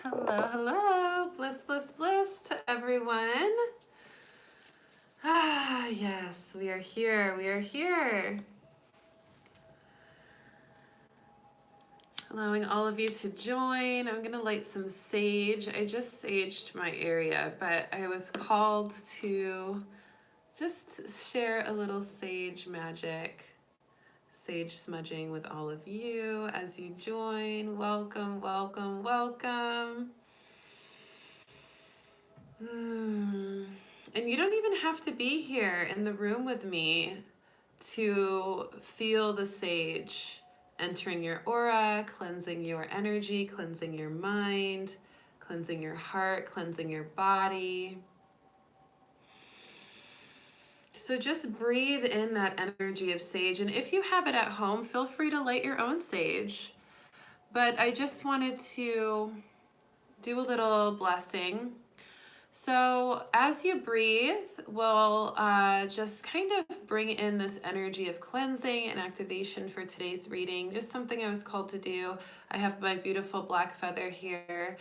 Hello, hello. Bliss, bliss, bliss to everyone. Ah, yes, we are here. We are here. Allowing all of you to join. I'm going to light some sage. I just saged my area, but I was called to just share a little sage magic, sage smudging with all of you as you join. Welcome, welcome, welcome. And you don't even have to be here in the room with me to feel the sage entering your aura, cleansing your energy, cleansing your mind, cleansing your heart, cleansing your body. So just breathe in that energy of sage. And if you have it at home, feel free to light your own sage. But I just wanted to do a little blessing. So as you breathe, we'll just kind of bring in this energy of cleansing and activation for today's reading. Just something I was called to do. I have my beautiful black feather here.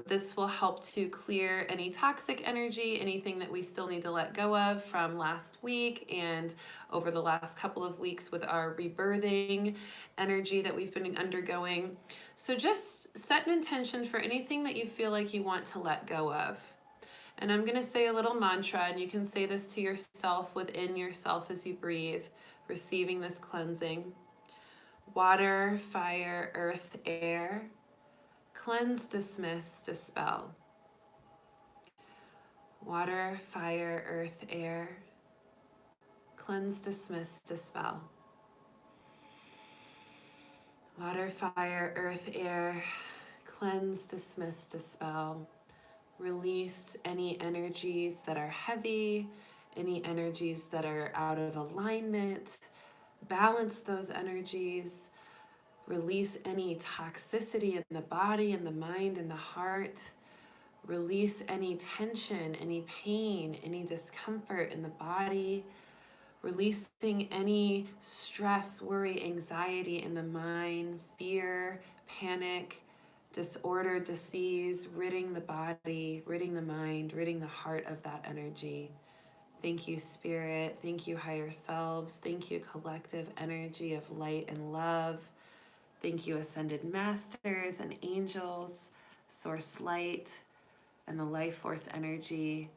This will help to clear any toxic energy, anything that we still need to let go of from last week and over the last couple of weeks with our rebirthing energy that we've been undergoing. So just set an intention for anything that you feel like you want to let go of. And I'm going to say a little mantra, and you can say this to yourself within yourself as you breathe, receiving this cleansing. Water, fire, earth, air. Cleanse, dismiss, dispel. Water, fire, earth, air. Cleanse, dismiss, dispel. Water, fire, earth, air. Cleanse, dismiss, dispel. Release any energies that are heavy, any energies that are out of alignment. Balance those energies. Release any toxicity in the body, in the mind, in the heart. Release any tension, any pain, any discomfort in the body. Releasing any stress, worry, anxiety in the mind, fear, panic, disorder, disease, ridding the body, ridding the mind, ridding the heart of that energy. Thank you, Spirit. Thank you, higher selves. Thank you, collective energy of light and love. Thank you, ascended masters and angels, source light, and the life force energy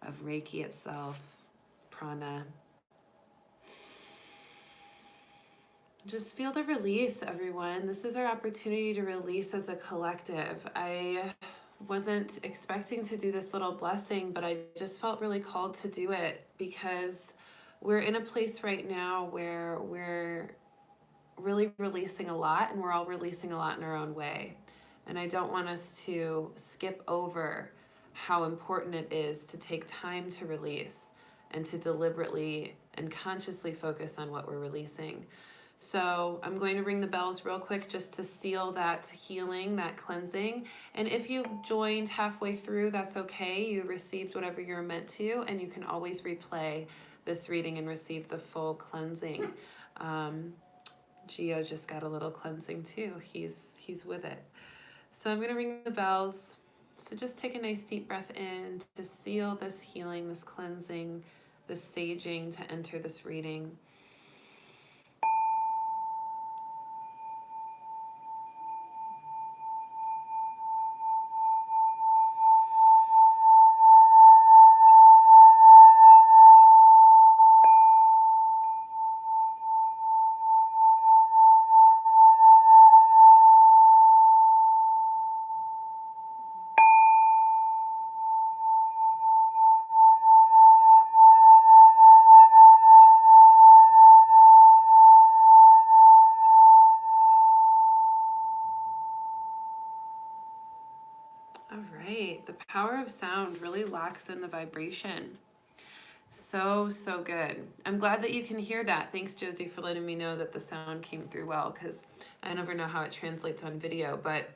of Reiki itself, prana. Just feel the release, everyone. This is our opportunity to release as a collective. I wasn't expecting to do this little blessing, but I just felt really called to do it because we're in a place right now where we're really releasing a lot, and we're all releasing a lot in our own way. And I don't want us to skip over how important it is to take time to release and to deliberately and consciously focus on what we're releasing. So I'm going to ring the bells real quick just to seal that healing, that cleansing. And if you joined halfway through, that's okay. You received whatever you're meant to, and you can always replay this reading and receive the full cleansing. Gio just got a little cleansing too. He's with it. So I'm going to ring the bells. So just take a nice deep breath in to seal this healing, this cleansing, this saging to enter this reading. All right, the power of sound really locks in the vibration. So good. I'm glad that you can hear that. Thanks, Josie, for letting me know that the sound came through well, because I never know how it translates on video, but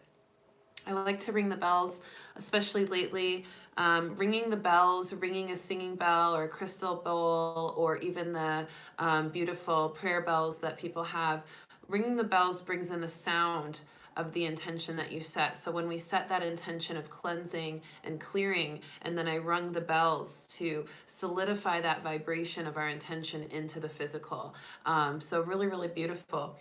I like to ring the bells, especially lately. Ringing the bells, ringing a singing bell or a crystal bowl, or even the beautiful prayer bells that people have. Ringing the bells brings in the sound of the intention that you set. So when we set that intention of cleansing and clearing, and then I rung the bells to solidify that vibration of our intention into the physical. So really, really beautiful.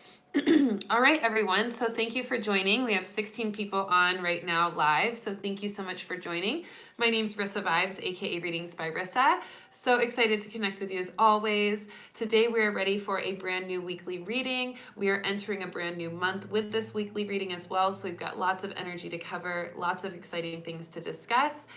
All right, everyone. So thank you for joining. We have 16 people on right now live. So thank you so much for joining. My name's Rissa Vibes, aka Readings by Rissa. So excited to connect with you as always. Today we are ready for a brand new weekly reading. We are entering a brand new month with this weekly reading as well. So we've got lots of energy to cover, lots of exciting things to discuss.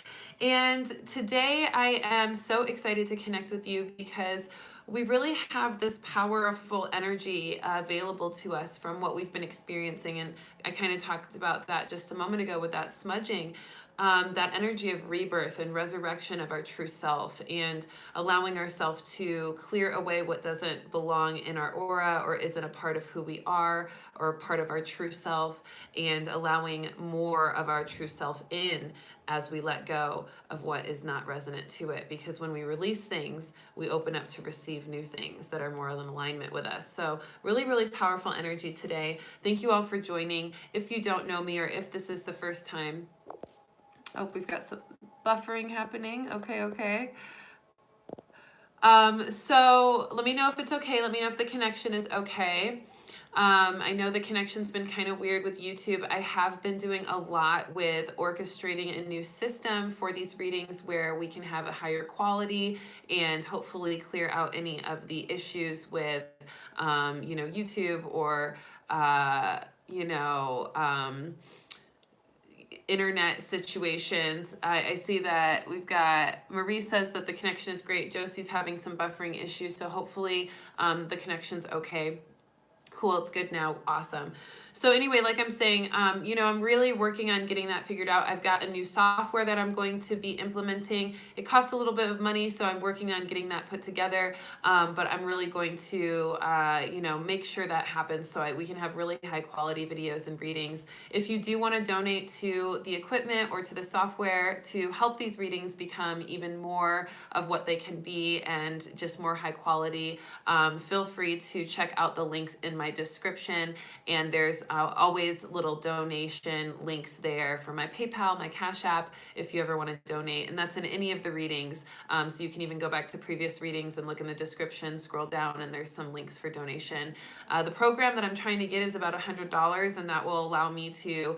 And today I am so excited to connect with you because we really have this powerful energy available to us from what we've been experiencing. And I kind of talked about that just a moment ago with that smudging. That energy of rebirth and resurrection of our true self, and allowing ourselves to clear away what doesn't belong in our aura or isn't a part of who we are or part of our true self, and allowing more of our true self in as we let go of what is not resonant to it. Because when we release things, we open up to receive new things that are more in alignment with us. So really, really powerful energy today. Thank you all for joining. If you don't know me, or if this is the first time, oh, we've got some buffering happening. Okay. So let me know if it's okay. Let me know if the connection is okay. I know the connection's been kind of weird with YouTube. I have been doing a lot with orchestrating a new system for these readings where we can have a higher quality and hopefully clear out any of the issues with, YouTube or, internet situations. I see that we've got, Marie says that the connection is great. Josie's having some buffering issues, so hopefully the connection's okay. Cool, it's good now. Awesome. So anyway, like I'm saying, I'm really working on getting that figured out. I've got a new software that I'm going to be implementing. It costs a little bit of money, so I'm working on getting that put together. But I'm really going to, make sure that happens so we can have really high quality videos and readings. If you do want to donate to the equipment or to the software to help these readings become even more of what they can be and just more high quality, feel free to check out the links in my description, and there's always little donation links there for my PayPal, my Cash App, if you ever want to donate, and that's in any of the readings. So you can even go back to previous readings and look in the description, scroll down, and there's some links for donation. The program that I'm trying to get is about $100, and that will allow me to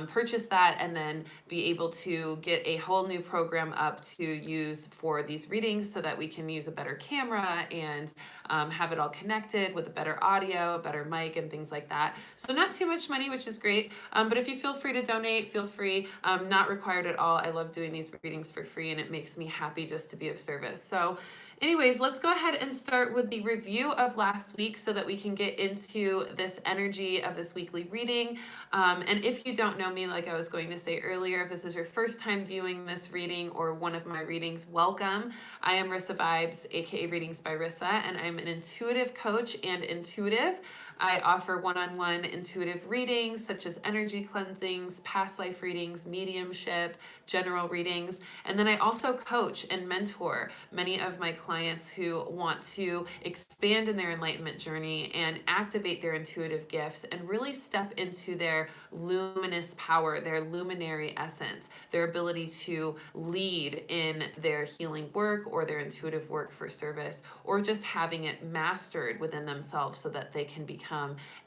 purchase that and then be able to get a whole new program up to use for these readings so that we can use a better camera and have it all connected with a better audio, a better mic, and things like that. So not too much money, which is great. But if you feel free to donate, feel free. Not required at all. I love doing these readings for free, and it makes me happy just to be of service. So anyways, let's go ahead and start with the review of last week so that we can get into this energy of this weekly reading. And if you don't know me, like I was going to say earlier, if this is your first time viewing this reading or one of my readings, welcome. I am Rissa Vibes, aka Readings by Rissa, and I'm an intuitive coach and intuitive. I offer one-on-one intuitive readings such as energy cleansings, past life readings, mediumship, general readings, and then I also coach and mentor many of my clients who want to expand in their enlightenment journey and activate their intuitive gifts and really step into their luminous power, their luminary essence, their ability to lead in their healing work or their intuitive work for service, or just having it mastered within themselves so that they can become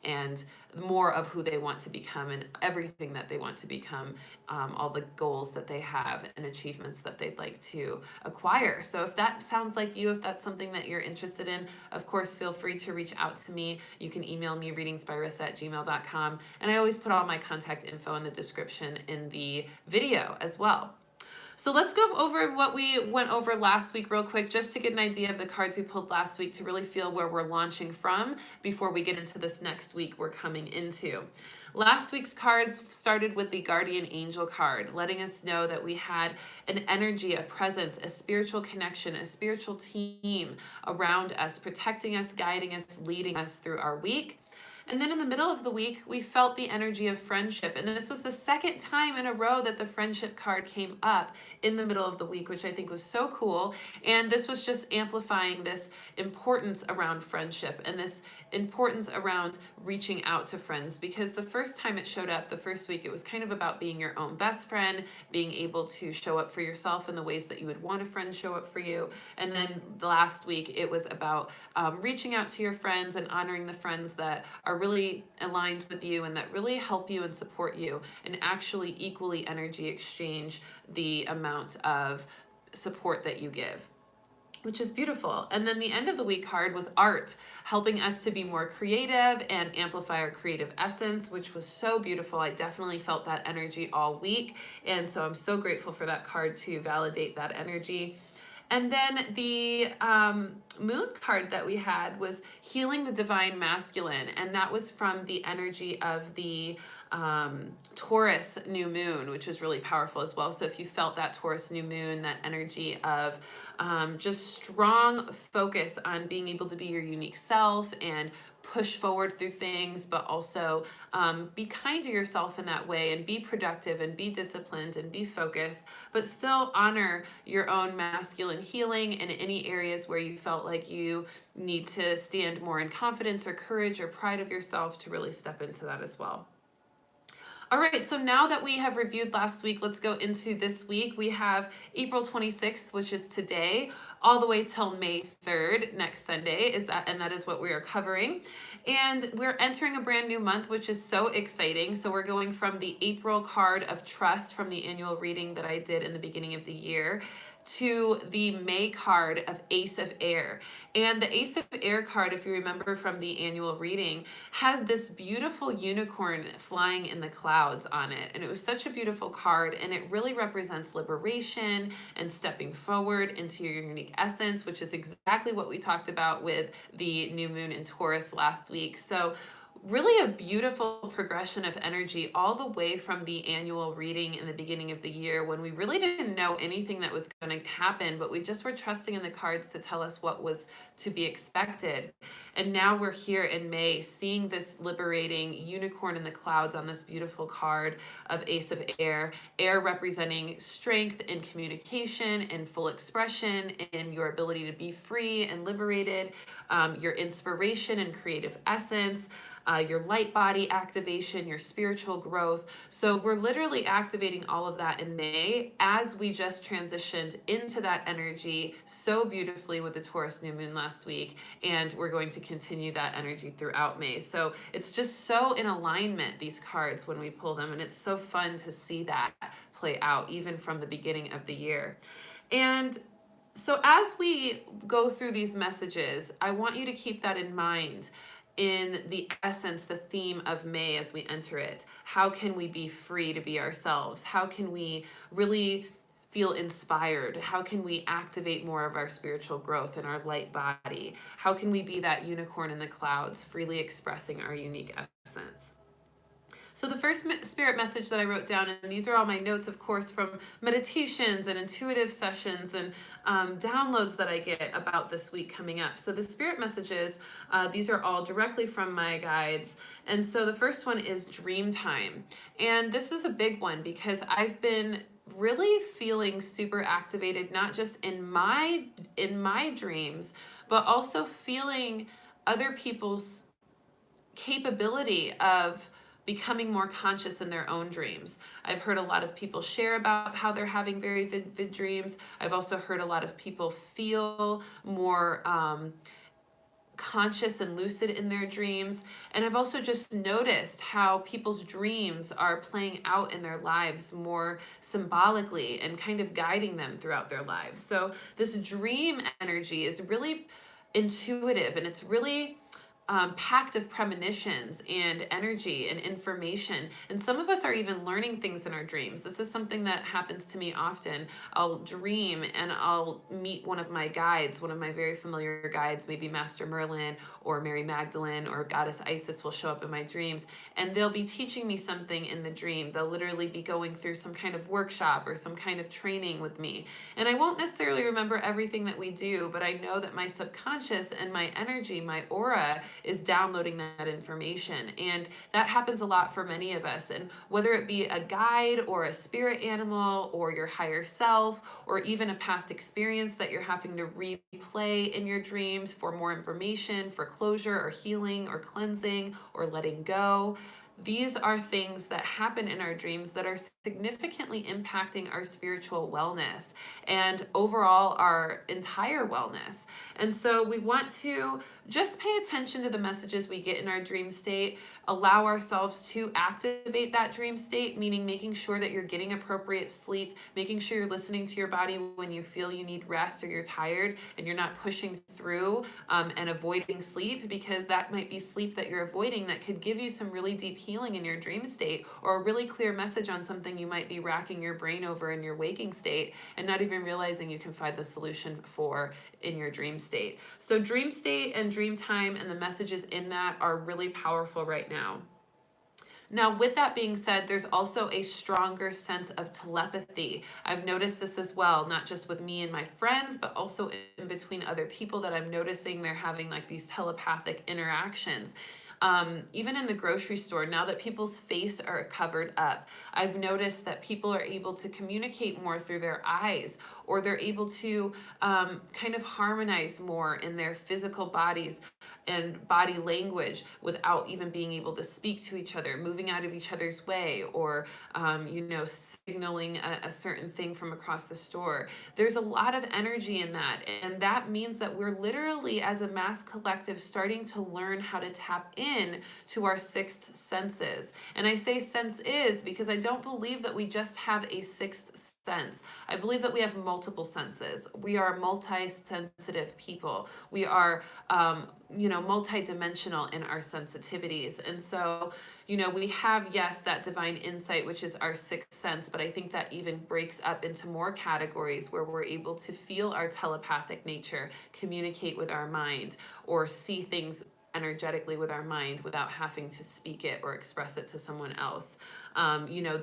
and more of who they want to become and everything that they want to become, all the goals that they have and achievements that they'd like to acquire. So if that sounds like you, if that's something that you're interested in, of course, feel free to reach out to me. You can email me readingsbyrissa@gmail.com, and I always put all my contact info in the description in the video as well. So let's go over what we went over last week real quick, just to get an idea of the cards we pulled last week to really feel where we're launching from before we get into this next week we're coming into. Last week's cards started with the Guardian Angel card, letting us know that we had an energy, a presence, a spiritual connection, a spiritual team around us, protecting us, guiding us, leading us through our week. And then in the middle of the week, we felt the energy of friendship. And this was the second time in a row that the friendship card came up in the middle of the week, which I think was so cool. And this was just amplifying this importance around friendship and this importance around reaching out to friends, because the first time it showed up, the first week, it was kind of about being your own best friend, being able to show up for yourself in the ways that you would want a friend show up for you. And then the last week, it was about reaching out to your friends and honoring the friends that are really aligned with you and that really help you and support you, and actually equally energy exchange the amount of support that you give, which is beautiful. And then the end of the week card was art, helping us to be more creative and amplify our creative essence, which was so beautiful. I definitely felt that energy all week. And so I'm so grateful for that card to validate that energy. And then the moon card that we had was healing the divine masculine. And that was from the energy of the Taurus new moon, which was really powerful as well. So if you felt that Taurus new moon, that energy of just strong focus on being able to be your unique self and push forward through things, but also be kind to yourself in that way, and be productive and be disciplined and be focused, but still honor your own masculine healing in any areas where you felt like you need to stand more in confidence or courage or pride of yourself, to really step into that as well. All right, so now that we have reviewed last week, let's go into this week. We have April 26th, which is today, all the way till May 3rd, next Sunday, and that is what we are covering. And we're entering a brand new month, which is so exciting. So we're going from the April card of trust from the annual reading that I did in the beginning of the year to the May card of Ace of Air. And the Ace of Air card, if you remember from the annual reading, has this beautiful unicorn flying in the clouds on it. And it was such a beautiful card, and it really represents liberation and stepping forward into your unique essence, which is exactly what we talked about with the new moon in Taurus last week. So really a beautiful progression of energy all the way from the annual reading in the beginning of the year, when we really didn't know anything that was going to happen, but we just were trusting in the cards to tell us what was to be expected. And now we're here in May, seeing this liberating unicorn in the clouds on this beautiful card of Ace of Air. Air representing strength in communication and full expression, and your ability to be free and liberated, your inspiration and creative essence, your light body activation, your spiritual growth. So we're literally activating all of that in May, as we just transitioned into that energy so beautifully with the Taurus new moon last week. And we're going to continue that energy throughout May. So it's just so in alignment, these cards, when we pull them. And it's so fun to see that play out even from the beginning of the year. And so as we go through these messages, I want you to keep that in mind, in the essence, the theme of May as we enter it. How can we be free to be ourselves? How can we really feel inspired? How can we activate more of our spiritual growth in our light body? How can we be that unicorn in the clouds, freely expressing our unique essence? So the first spirit message that I wrote down, and these are all my notes, of course, from meditations and intuitive sessions and downloads that I get about this week coming up. So the spirit messages, these are all directly from my guides. And so the first one is dream time. And this is a big one because I've been really feeling super activated, not just in my dreams, but also feeling other people's capability of becoming more conscious in their own dreams. I've heard a lot of people share about how they're having very vivid dreams. I've also heard a lot of people feel more conscious and lucid in their dreams. And I've also just noticed how people's dreams are playing out in their lives more symbolically and kind of guiding them throughout their lives. So this dream energy is really intuitive, and it's really packed of premonitions and energy and information. And some of us are even learning things in our dreams. This is something that happens to me often. I'll dream and I'll meet one of my guides, one of my very familiar guides, maybe Master Merlin or Mary Magdalene or Goddess Isis will show up in my dreams, and they'll be teaching me something in the dream. They'll literally be going through some kind of workshop or some kind of training with me. And I won't necessarily remember everything that we do, but I know that my subconscious and my energy, my aura, is downloading that information. And that happens a lot for many of us. And whether it be a guide or a spirit animal or your higher self, or even a past experience that you're having to replay in your dreams for more information, for closure or healing or cleansing or letting go. These are things that happen in our dreams that are significantly impacting our spiritual wellness and overall our entire wellness. And so we want to just pay attention to the messages we get in our dream state, allow ourselves to activate that dream state, meaning making sure that you're getting appropriate sleep, making sure you're listening to your body when you feel you need rest or you're tired, and you're not pushing through and avoiding sleep, because that might be sleep that you're avoiding that could give you some really deep healing in your dream state, or a really clear message on something you might be racking your brain over in your waking state and not even realizing you can find the solution for in your dream state. So dream state and dream time and the messages in that are really powerful right now. Now, with that being said, there's also a stronger sense of telepathy. I've noticed this as well, not just with me and my friends, but also in between other people that I'm noticing they're having like these telepathic interactions. Even in the grocery store, now that people's face are covered up, I've noticed that people are able to communicate more through their eyes, or they're able to kind of harmonize more in their physical bodies and body language without even being able to speak to each other, moving out of each other's way, or signaling a certain thing from across the store. There's a lot of energy in that, and that means that we're literally, as a mass collective, starting to learn how to tap in to our sixth senses. And I say sense is because I don't believe that we just have a sixth sense. I believe that we have multiple senses. We are multi-sensitive people. We are multi-dimensional in our sensitivities. And so, we have, yes, that divine insight, which is our sixth sense, but I think that even breaks up into more categories where we're able to feel our telepathic nature, communicate with our mind, or see things energetically with our mind without having to speak it or express it to someone else.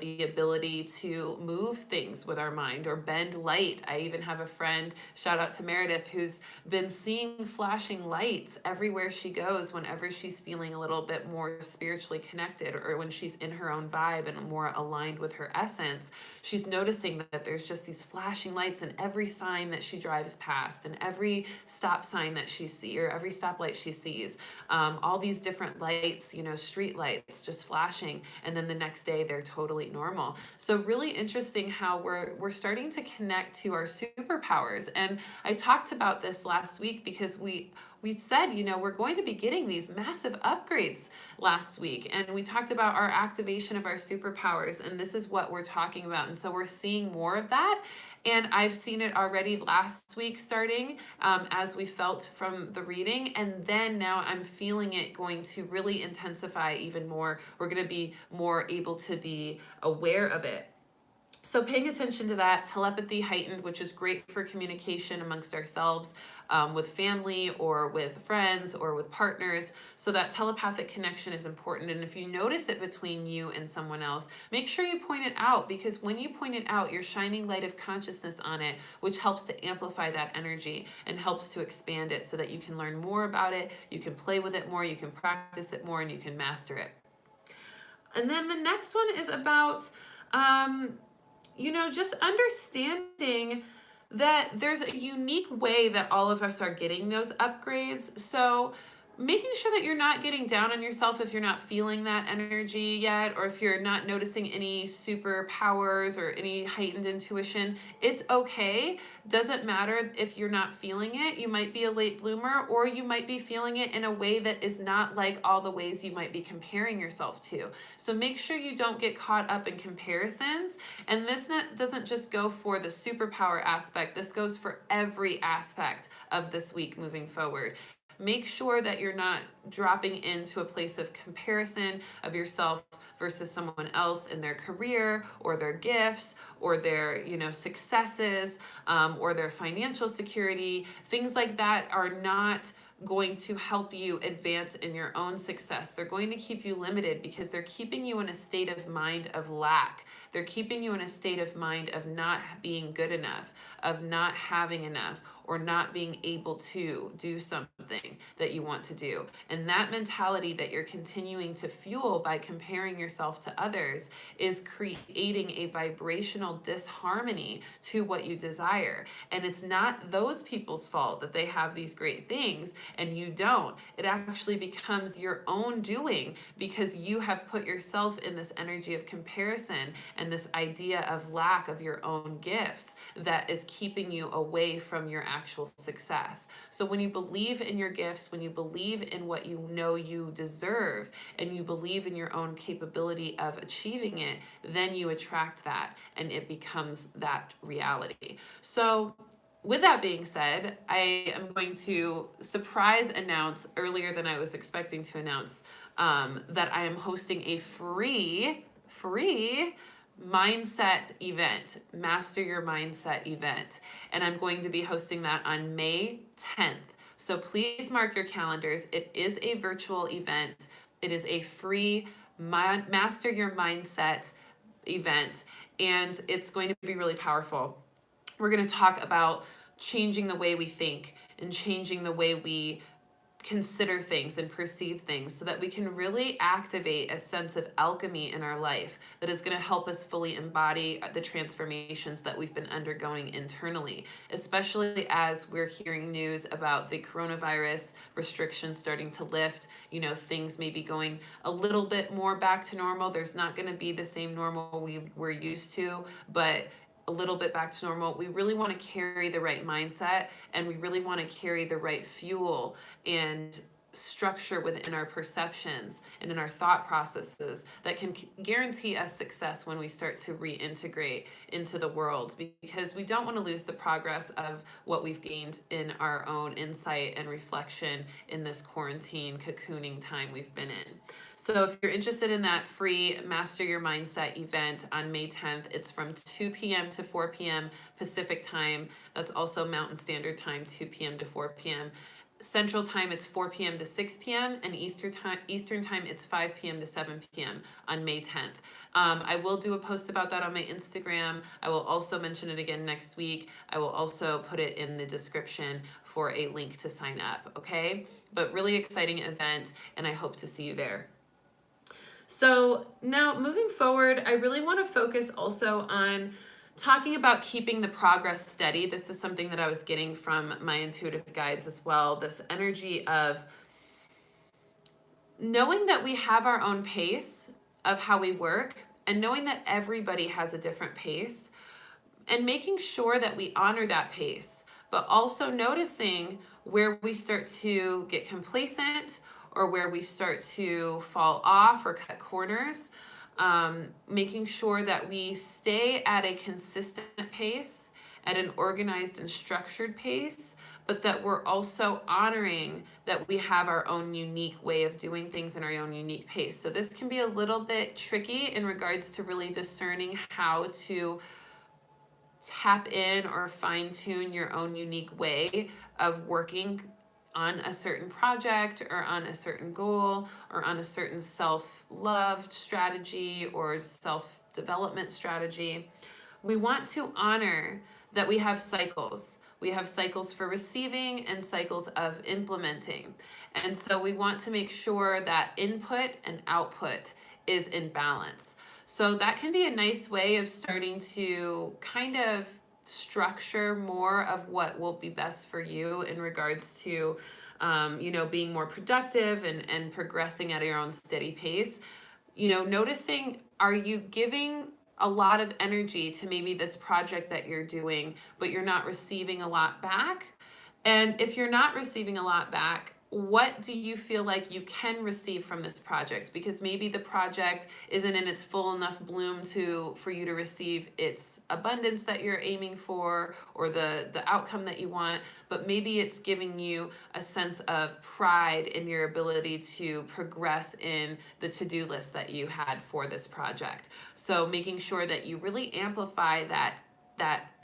The ability to move things with our mind or bend light. I even have a friend, shout out to Meredith, who's been seeing flashing lights everywhere she goes whenever she's feeling a little bit more spiritually connected, or when she's in her own vibe and more aligned with her essence. She's noticing that there's just these flashing lights in every sign that she drives past, and every stop sign that she sees, or every stoplight she sees. All these different lights, street lights just flashing, and then the next day they're totally normal. So really interesting how we're starting to connect to our superpowers. And I talked about this last week because we said, we're going to be getting these massive upgrades last week. And we talked about our activation of our superpowers, and this is what we're talking about. And so we're seeing more of that. And I've seen it already last week starting as we felt from the reading. And then now I'm feeling it going to really intensify even more. We're going to be more able to be aware of it. So paying attention to that, telepathy heightened, which is great for communication amongst ourselves, with family or with friends or with partners. So that telepathic connection is important. And if you notice it between you and someone else, make sure you point it out, because when you point it out, you're shining light of consciousness on it, which helps to amplify that energy and helps to expand it so that you can learn more about it, you can play with it more, you can practice it more, and you can master it. And then the next one is about just understanding that there's a unique way that all of us are getting those upgrades. So making sure that you're not getting down on yourself if you're not feeling that energy yet, or if you're not noticing any superpowers or any heightened intuition, it's okay. Doesn't matter if you're not feeling it. You might be a late bloomer, or you might be feeling it in a way that is not like all the ways you might be comparing yourself to. So make sure you don't get caught up in comparisons. And this doesn't just go for the superpower aspect. This goes for every aspect of this week moving forward. Make sure that you're not dropping into a place of comparison of yourself versus someone else in their career or their gifts or their successes or their financial security. Things like that are not going to help you advance in your own success. They're going to keep you limited because they're keeping you in a state of mind of lack. They're keeping you in a state of mind of not being good enough, of not having enough, or not being able to do something that you want to do. And that mentality that you're continuing to fuel by comparing yourself to others is creating a vibrational disharmony to what you desire. And it's not those people's fault that they have these great things and you don't. It actually becomes your own doing because you have put yourself in this energy of comparison and this idea of lack of your own gifts that is keeping you away from your actual success. So when you believe in your gifts, when you believe in what you know you deserve, and you believe in your own capability of achieving it, then you attract that and it becomes that reality. So with that being said, I am going to surprise announce earlier than I was expecting to announce that I am hosting a free mindset event, Master Your Mindset event. And I'm going to be hosting that on May 10th. So please mark your calendars. It is a virtual event. It is a free Master Your Mindset event, and it's going to be really powerful. We're going to talk about changing the way we think and changing the way we consider things and perceive things so that we can really activate a sense of alchemy in our life that is going to help us fully embody the transformations that we've been undergoing internally, especially as we're hearing news about the coronavirus restrictions starting to lift. You know, things may be going a little bit more back to normal. There's not going to be the same normal we're used to, but a little bit back to normal. We really want to carry the right mindset, and we really want to carry the right fuel and structure within our perceptions and in our thought processes that can guarantee us success when we start to reintegrate into the world, because we don't want to lose the progress of what we've gained in our own insight and reflection in this quarantine cocooning time we've been in. So if you're interested in that free Master Your Mindset event on May 10th, it's from 2 p.m. to 4 p.m. Pacific time. That's also Mountain Standard Time, 2 p.m. to 4 p.m. Central Time, it's 4 p.m. to 6 p.m. and Eastern Time, it's 5 p.m. to 7 p.m. on May 10th. I will do a post about that on my Instagram. I will also mention it again next week. I will also put it in the description for a link to sign up, okay? But really exciting event, and I hope to see you there. So now moving forward, I really want to focus also on talking about keeping the progress steady. This is something that I was getting from my intuitive guides as well. This energy of knowing that we have our own pace of how we work, and knowing that everybody has a different pace, and making sure that we honor that pace, but also noticing where we start to get complacent or where we start to fall off or cut corners. Making sure that we stay at a consistent pace, at an organized and structured pace, but that we're also honoring that we have our own unique way of doing things and our own unique pace. So this can be a little bit tricky in regards to really discerning how to tap in or fine-tune your own unique way of working on a certain project or on a certain goal or on a certain self-love strategy or self-development strategy. We want to honor that we have cycles. We have cycles for receiving and cycles of implementing. And so we want to make sure that input and output is in balance. So that can be a nice way of starting to kind of structure more of what will be best for you in regards to, being more productive and progressing at your own steady pace. Noticing, are you giving a lot of energy to maybe this project that you're doing, but you're not receiving a lot back? And if you're not receiving a lot back, what do you feel like you can receive from this project? Because maybe the project isn't in its full enough bloom for you to receive its abundance that you're aiming for or the outcome that you want, but maybe it's giving you a sense of pride in your ability to progress in the to-do list that you had for this project. So making sure that you really amplify that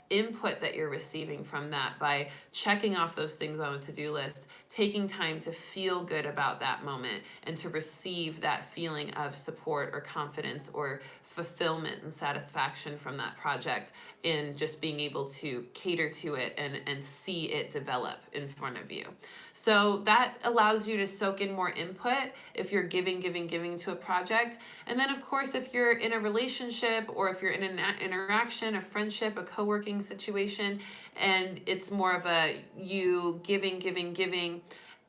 input that you're receiving from that by checking off those things on the to-do list, taking time to feel good about that moment and to receive that feeling of support or confidence or fulfillment and satisfaction from that project, in just being able to cater to it and see it develop in front of you. So that allows you to soak in more input if you're giving to a project. And then, of course, if you're in a relationship or if you're in an interaction, a friendship, a co-working situation, and it's more of a you giving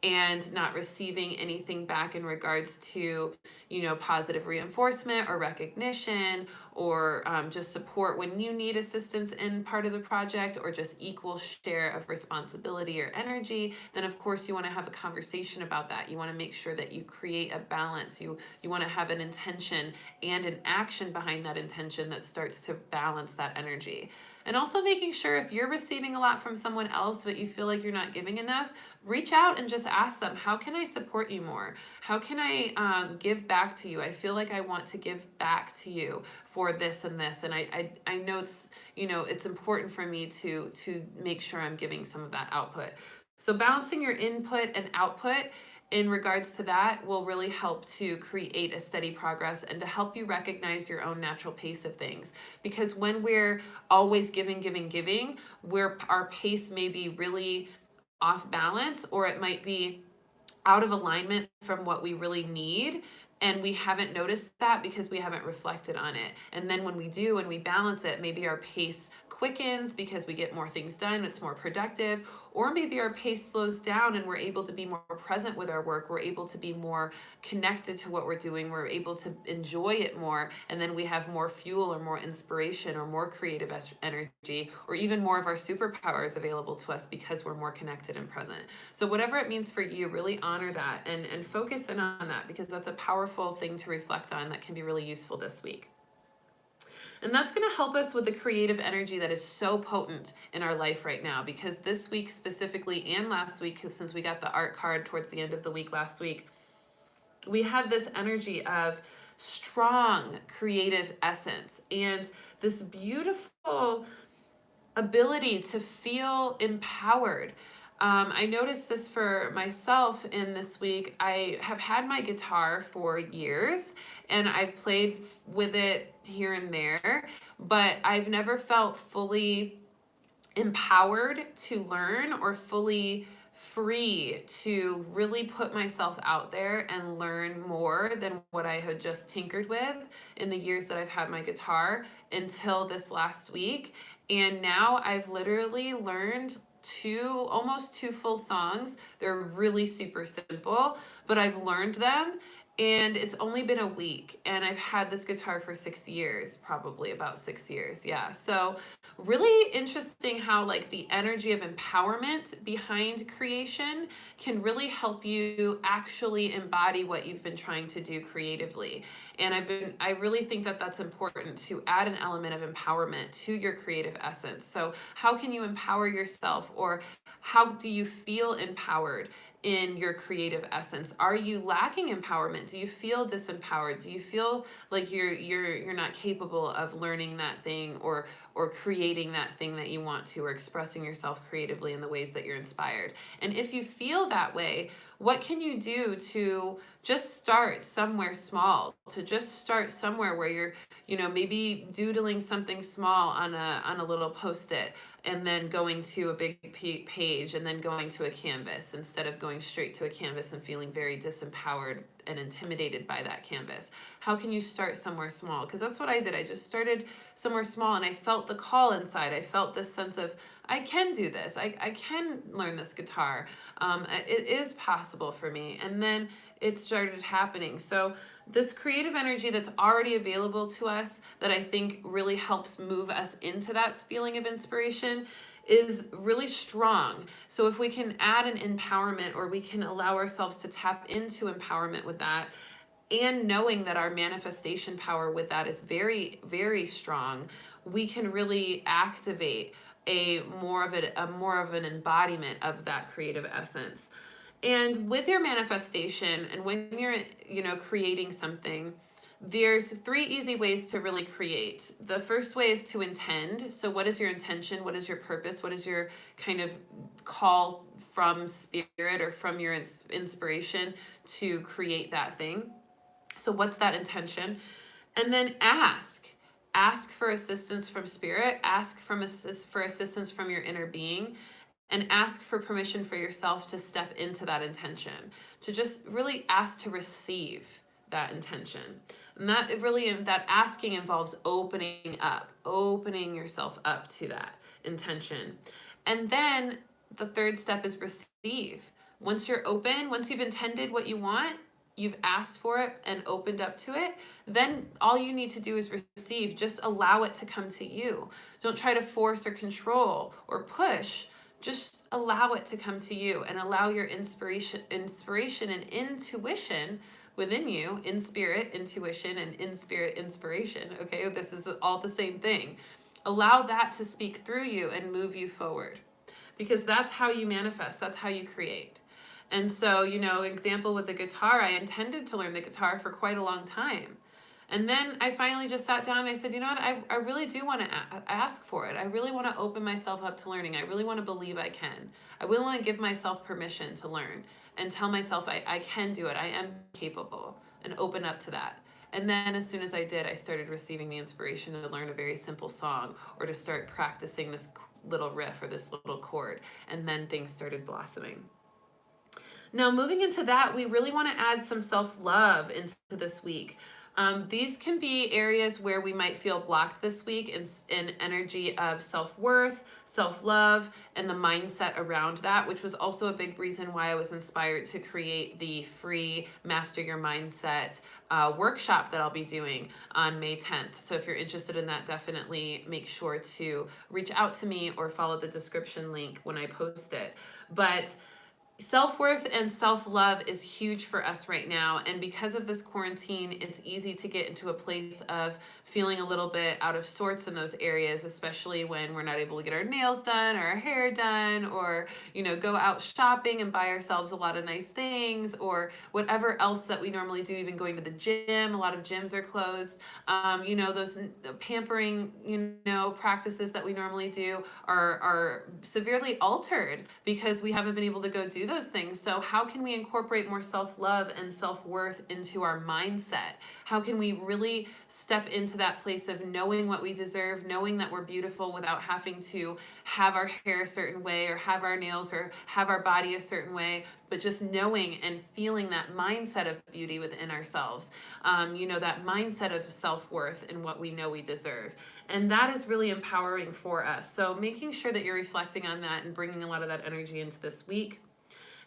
and not receiving anything back in regards to, positive reinforcement or recognition, or just support when you need assistance in part of the project, or just equal share of responsibility or energy, then of course you want to have a conversation about that. You want to make sure that you create a balance. You want to have an intention and an action behind that intention that starts to balance that energy. And also making sure, if you're receiving a lot from someone else but you feel like you're not giving enough, reach out and just ask them, how can I support you more? How can I give back to you? I feel like I want to give back to you for this and this. And I know it's important for me to make sure I'm giving some of that output. So balancing your input and output in regards to that will really help to create a steady progress and to help you recognize your own natural pace of things. Because when we're always giving, our pace may be really off balance, or it might be out of alignment from what we really need, and we haven't noticed that because we haven't reflected on it. And then when we do and we balance it, maybe our pace quickens because we get more things done, it's more productive, or maybe our pace slows down and we're able to be more present with our work, we're able to be more connected to what we're doing, we're able to enjoy it more, and then we have more fuel or more inspiration or more creative energy, or even more of our superpowers available to us because we're more connected and present. So whatever it means for you, really honor that and focus in on that, because that's a powerful thing to reflect on that can be really useful this week. And that's going to help us with the creative energy that is so potent in our life right now, because this week specifically, and last week, since we got the art card towards the end of the week last week, we had this energy of strong creative essence and this beautiful ability to feel empowered. I noticed this for myself in this week. I have had my guitar for years and I've played with it here and there, but I've never felt fully empowered to learn or fully free to really put myself out there and learn more than what I had just tinkered with in the years that I've had my guitar until this last week. And now I've literally learned almost two full songs. They're really super simple, but I've learned them. And it's only been a week, and I've had this guitar for 6 years, probably about 6 years. Yeah. So really interesting how like the energy of empowerment behind creation can really help you actually embody what you've been trying to do creatively. And I really think that that's important, to add an element of empowerment to your creative essence. So how can you empower yourself, or how do you feel empowered in your creative essence? Are you lacking empowerment? Do you feel disempowered? Do you feel like you're not capable of learning that thing, or creating that thing that you want to, or expressing yourself creatively in the ways that you're inspired? And if you feel that way, what can you do to just start somewhere small, to just start somewhere where you're, maybe doodling something small on a little Post-it, and then going to a big page, and then going to a canvas, instead of going straight to a canvas and feeling very disempowered and intimidated by that canvas? How can you start somewhere small? Because that's what I did. I just started somewhere small, and I felt the call inside. I felt this sense of, I can do this. I can learn this guitar. It is possible for me. And then it started happening. So this creative energy that's already available to us, that I think really helps move us into that feeling of inspiration, is really strong. So if we can add an empowerment, or we can allow ourselves to tap into empowerment with that, and knowing that our manifestation power with that is very, very strong, we can really activate a more of an embodiment of that creative essence. And with your manifestation, and when you're creating something, There's 3 easy ways to really create. The first way is to intend. So what is your intention? What is your purpose? What is your kind of call from spirit or from your inspiration to create that thing? So what's that intention? And then ask. Ask for assistance from spirit, ask for assistance from your inner being, and ask for permission for yourself to step into that intention, to just really ask to receive that intention. And that asking involves opening yourself up to that intention. And then the third step is receive. Once you're open, once you've intended what you want, you've asked for it and opened up to it, then all you need to do is receive. Just allow it to come to you. Don't try to force or control or push. Just allow it to come to you and allow your inspiration and intuition within you, in spirit, intuition, and in spirit, inspiration. Okay, this is all the same thing. Allow that to speak through you and move you forward, because that's how you manifest, that's how you create. And so, example with the guitar, I intended to learn the guitar for quite a long time. And then I finally just sat down and I said, you know what, I really do want to ask for it. I really want to open myself up to learning. I really want to believe I can. I really want to give myself permission to learn and tell myself I can do it. I am capable, and open up to that. And then as soon as I did, I started receiving the inspiration to learn a very simple song or to start practicing this little riff or this little chord. And then things started blossoming. Now, moving into that, we really want to add some self-love into this week. These can be areas where we might feel blocked this week in energy of self-worth, self-love, and the mindset around that, which was also a big reason why I was inspired to create the free Master Your Mindset workshop that I'll be doing on May 10th. So if you're interested in that, definitely make sure to reach out to me or follow the description link when I post it. But self-worth and self-love is huge for us right now, and because of this quarantine, it's easy to get into a place of feeling a little bit out of sorts in those areas, especially when we're not able to get our nails done or our hair done, or go out shopping and buy ourselves a lot of nice things, or whatever else that we normally do. Even going to the gym, a lot of gyms are closed. Those pampering practices that we normally do are severely altered because we haven't been able to go do those things. So how can we incorporate more self-love and self-worth into our mindset? How can we really step into that place of knowing what we deserve, knowing that we're beautiful without having to have our hair a certain way or have our nails or have our body a certain way, but just knowing and feeling that mindset of beauty within ourselves, that mindset of self-worth and what we know we deserve. And that is really empowering for us. So making sure that you're reflecting on that and bringing a lot of that energy into this week.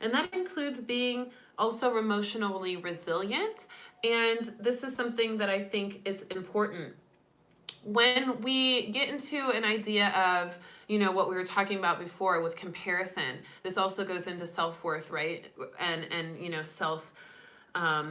And that includes being also emotionally resilient. And this is something that I think is important. When we get into an idea of, what we were talking about before with comparison, this also goes into self-worth, right? And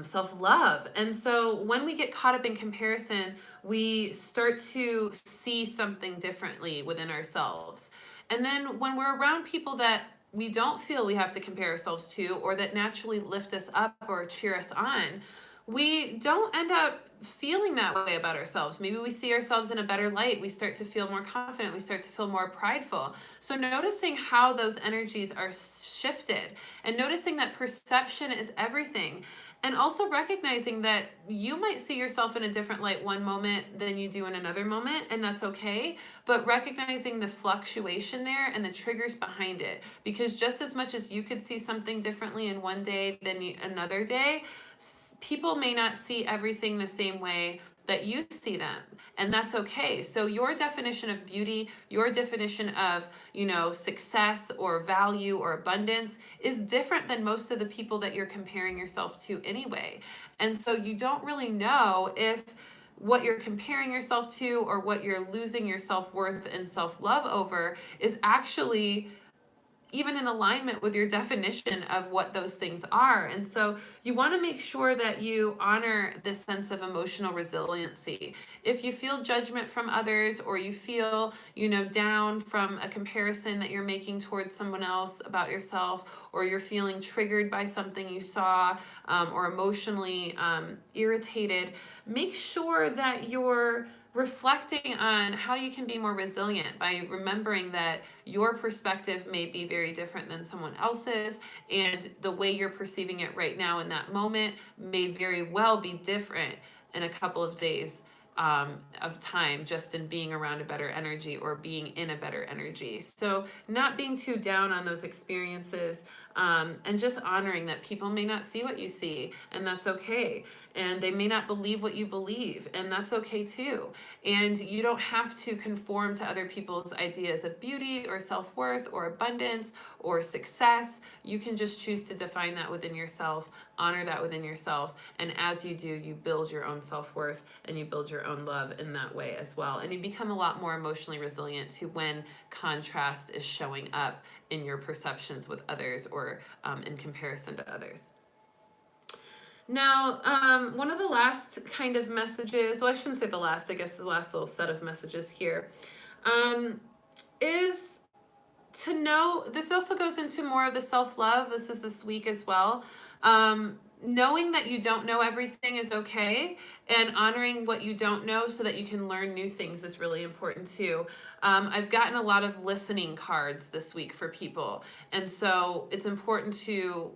self-love. And so when we get caught up in comparison, we start to see something differently within ourselves. And then when we're around people that we don't feel we have to compare ourselves to, or that naturally lift us up or cheer us on, we don't end up feeling that way about ourselves. Maybe we see ourselves in a better light. We start to feel more confident. We start to feel more prideful. So noticing how those energies are shifted and noticing that perception is everything. And also recognizing that you might see yourself in a different light one moment than you do in another moment, and that's okay. But recognizing the fluctuation there and the triggers behind it. Because just as much as you could see something differently in one day than another day, people may not see everything the same way that you see them, and that's okay. So your definition of beauty, your definition of, success or value or abundance is different than most of the people that you're comparing yourself to anyway. And so you don't really know if what you're comparing yourself to or what you're losing your self-worth and self-love over is actually even in alignment with your definition of what those things are. And so you want to make sure that you honor this sense of emotional resiliency. If you feel judgment from others, or you feel, down from a comparison that you're making towards someone else about yourself, or you're feeling triggered by something you saw, or emotionally irritated, make sure that you're reflecting on how you can be more resilient by remembering that your perspective may be very different than someone else's, and the way you're perceiving it right now in that moment may very well be different in a couple of days of time, just in being around a better energy or being in a better energy. So not being too down on those experiences, and just honoring that people may not see what you see, and that's okay. And they may not believe what you believe, and that's okay too. And you don't have to conform to other people's ideas of beauty or self-worth or abundance or success. You can just choose to define that within yourself, honor that within yourself, and as you do, you build your own self-worth and you build your own love in that way as well. And you become a lot more emotionally resilient to when contrast is showing up in your perceptions with others, or in comparison to others. Now, one of the last kind of messages, well, I shouldn't say the last, I guess the last little set of messages here, is to know, this also goes into more of the self-love. This is this week as well. Knowing that you don't know everything is okay, and honoring what you don't know so that you can learn new things is really important too. I've gotten a lot of listening cards this week for people, and so it's important to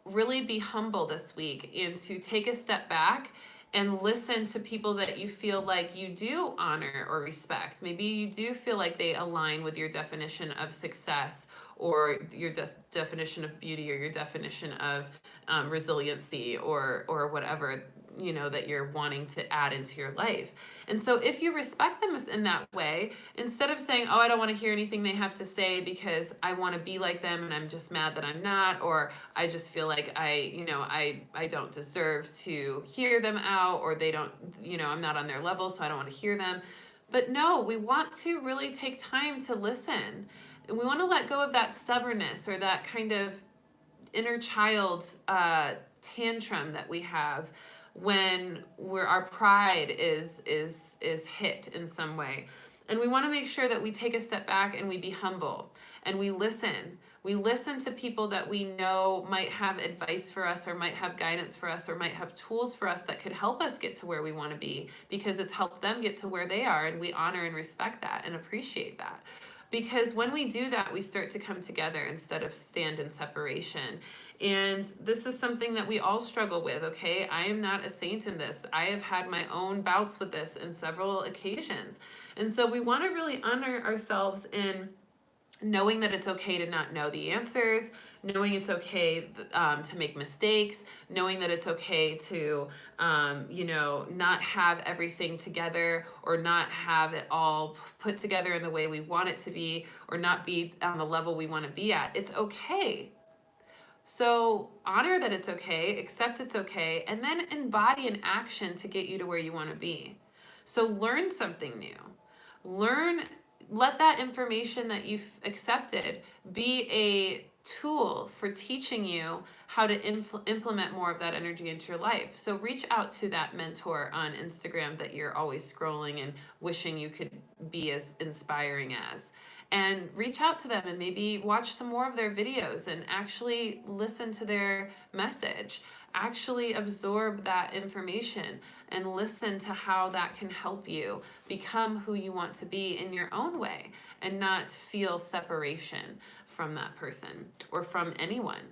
really be humble this week and to take a step back and listen to people that you feel like you do honor or respect. Maybe you do feel like they align with your definition of success, or your definition of beauty, or your definition of resiliency, or whatever, you know, that you're wanting to add into your life. And so if you respect them in that way, instead of saying, oh, I don't want to hear anything they have to say because I want to be like them and I'm just mad that I'm not, or I just feel like I don't deserve to hear them out, or they don't, I'm not on their level, so I don't want to hear them. But no, we want to really take time to listen. And we want to let go of that stubbornness, or that kind of inner child tantrum that we have when our pride is hit in some way. And we want to make sure that we take a step back and we be humble and we listen. We listen to people that we know might have advice for us, or might have guidance for us, or might have tools for us that could help us get to where we want to be, because it's helped them get to where they are, and we honor and respect that and appreciate that. Because when we do that, we start to come together instead of stand in separation. And this is something that we all struggle with, okay? I am not a saint in this. I have had my own bouts with this in several occasions. And so we want to really honor ourselves in knowing that it's okay to not know the answers, knowing it's okay to make mistakes, knowing that it's okay to, not have everything together, or not have it all put together in the way we want it to be, or not be on the level we want to be at. It's okay. So honor that it's okay, accept it's okay, and then embody an action to get you to where you want to be. So learn something new. Let that information that you've accepted be a tool for teaching you how to implement more of that energy into your life. So reach out to that mentor on Instagram that you're always scrolling and wishing you could be as inspiring as. And reach out to them and maybe watch some more of their videos and actually listen to their message. Actually absorb that information and listen to how that can help you become who you want to be in your own way, and not feel separation from that person or from anyone.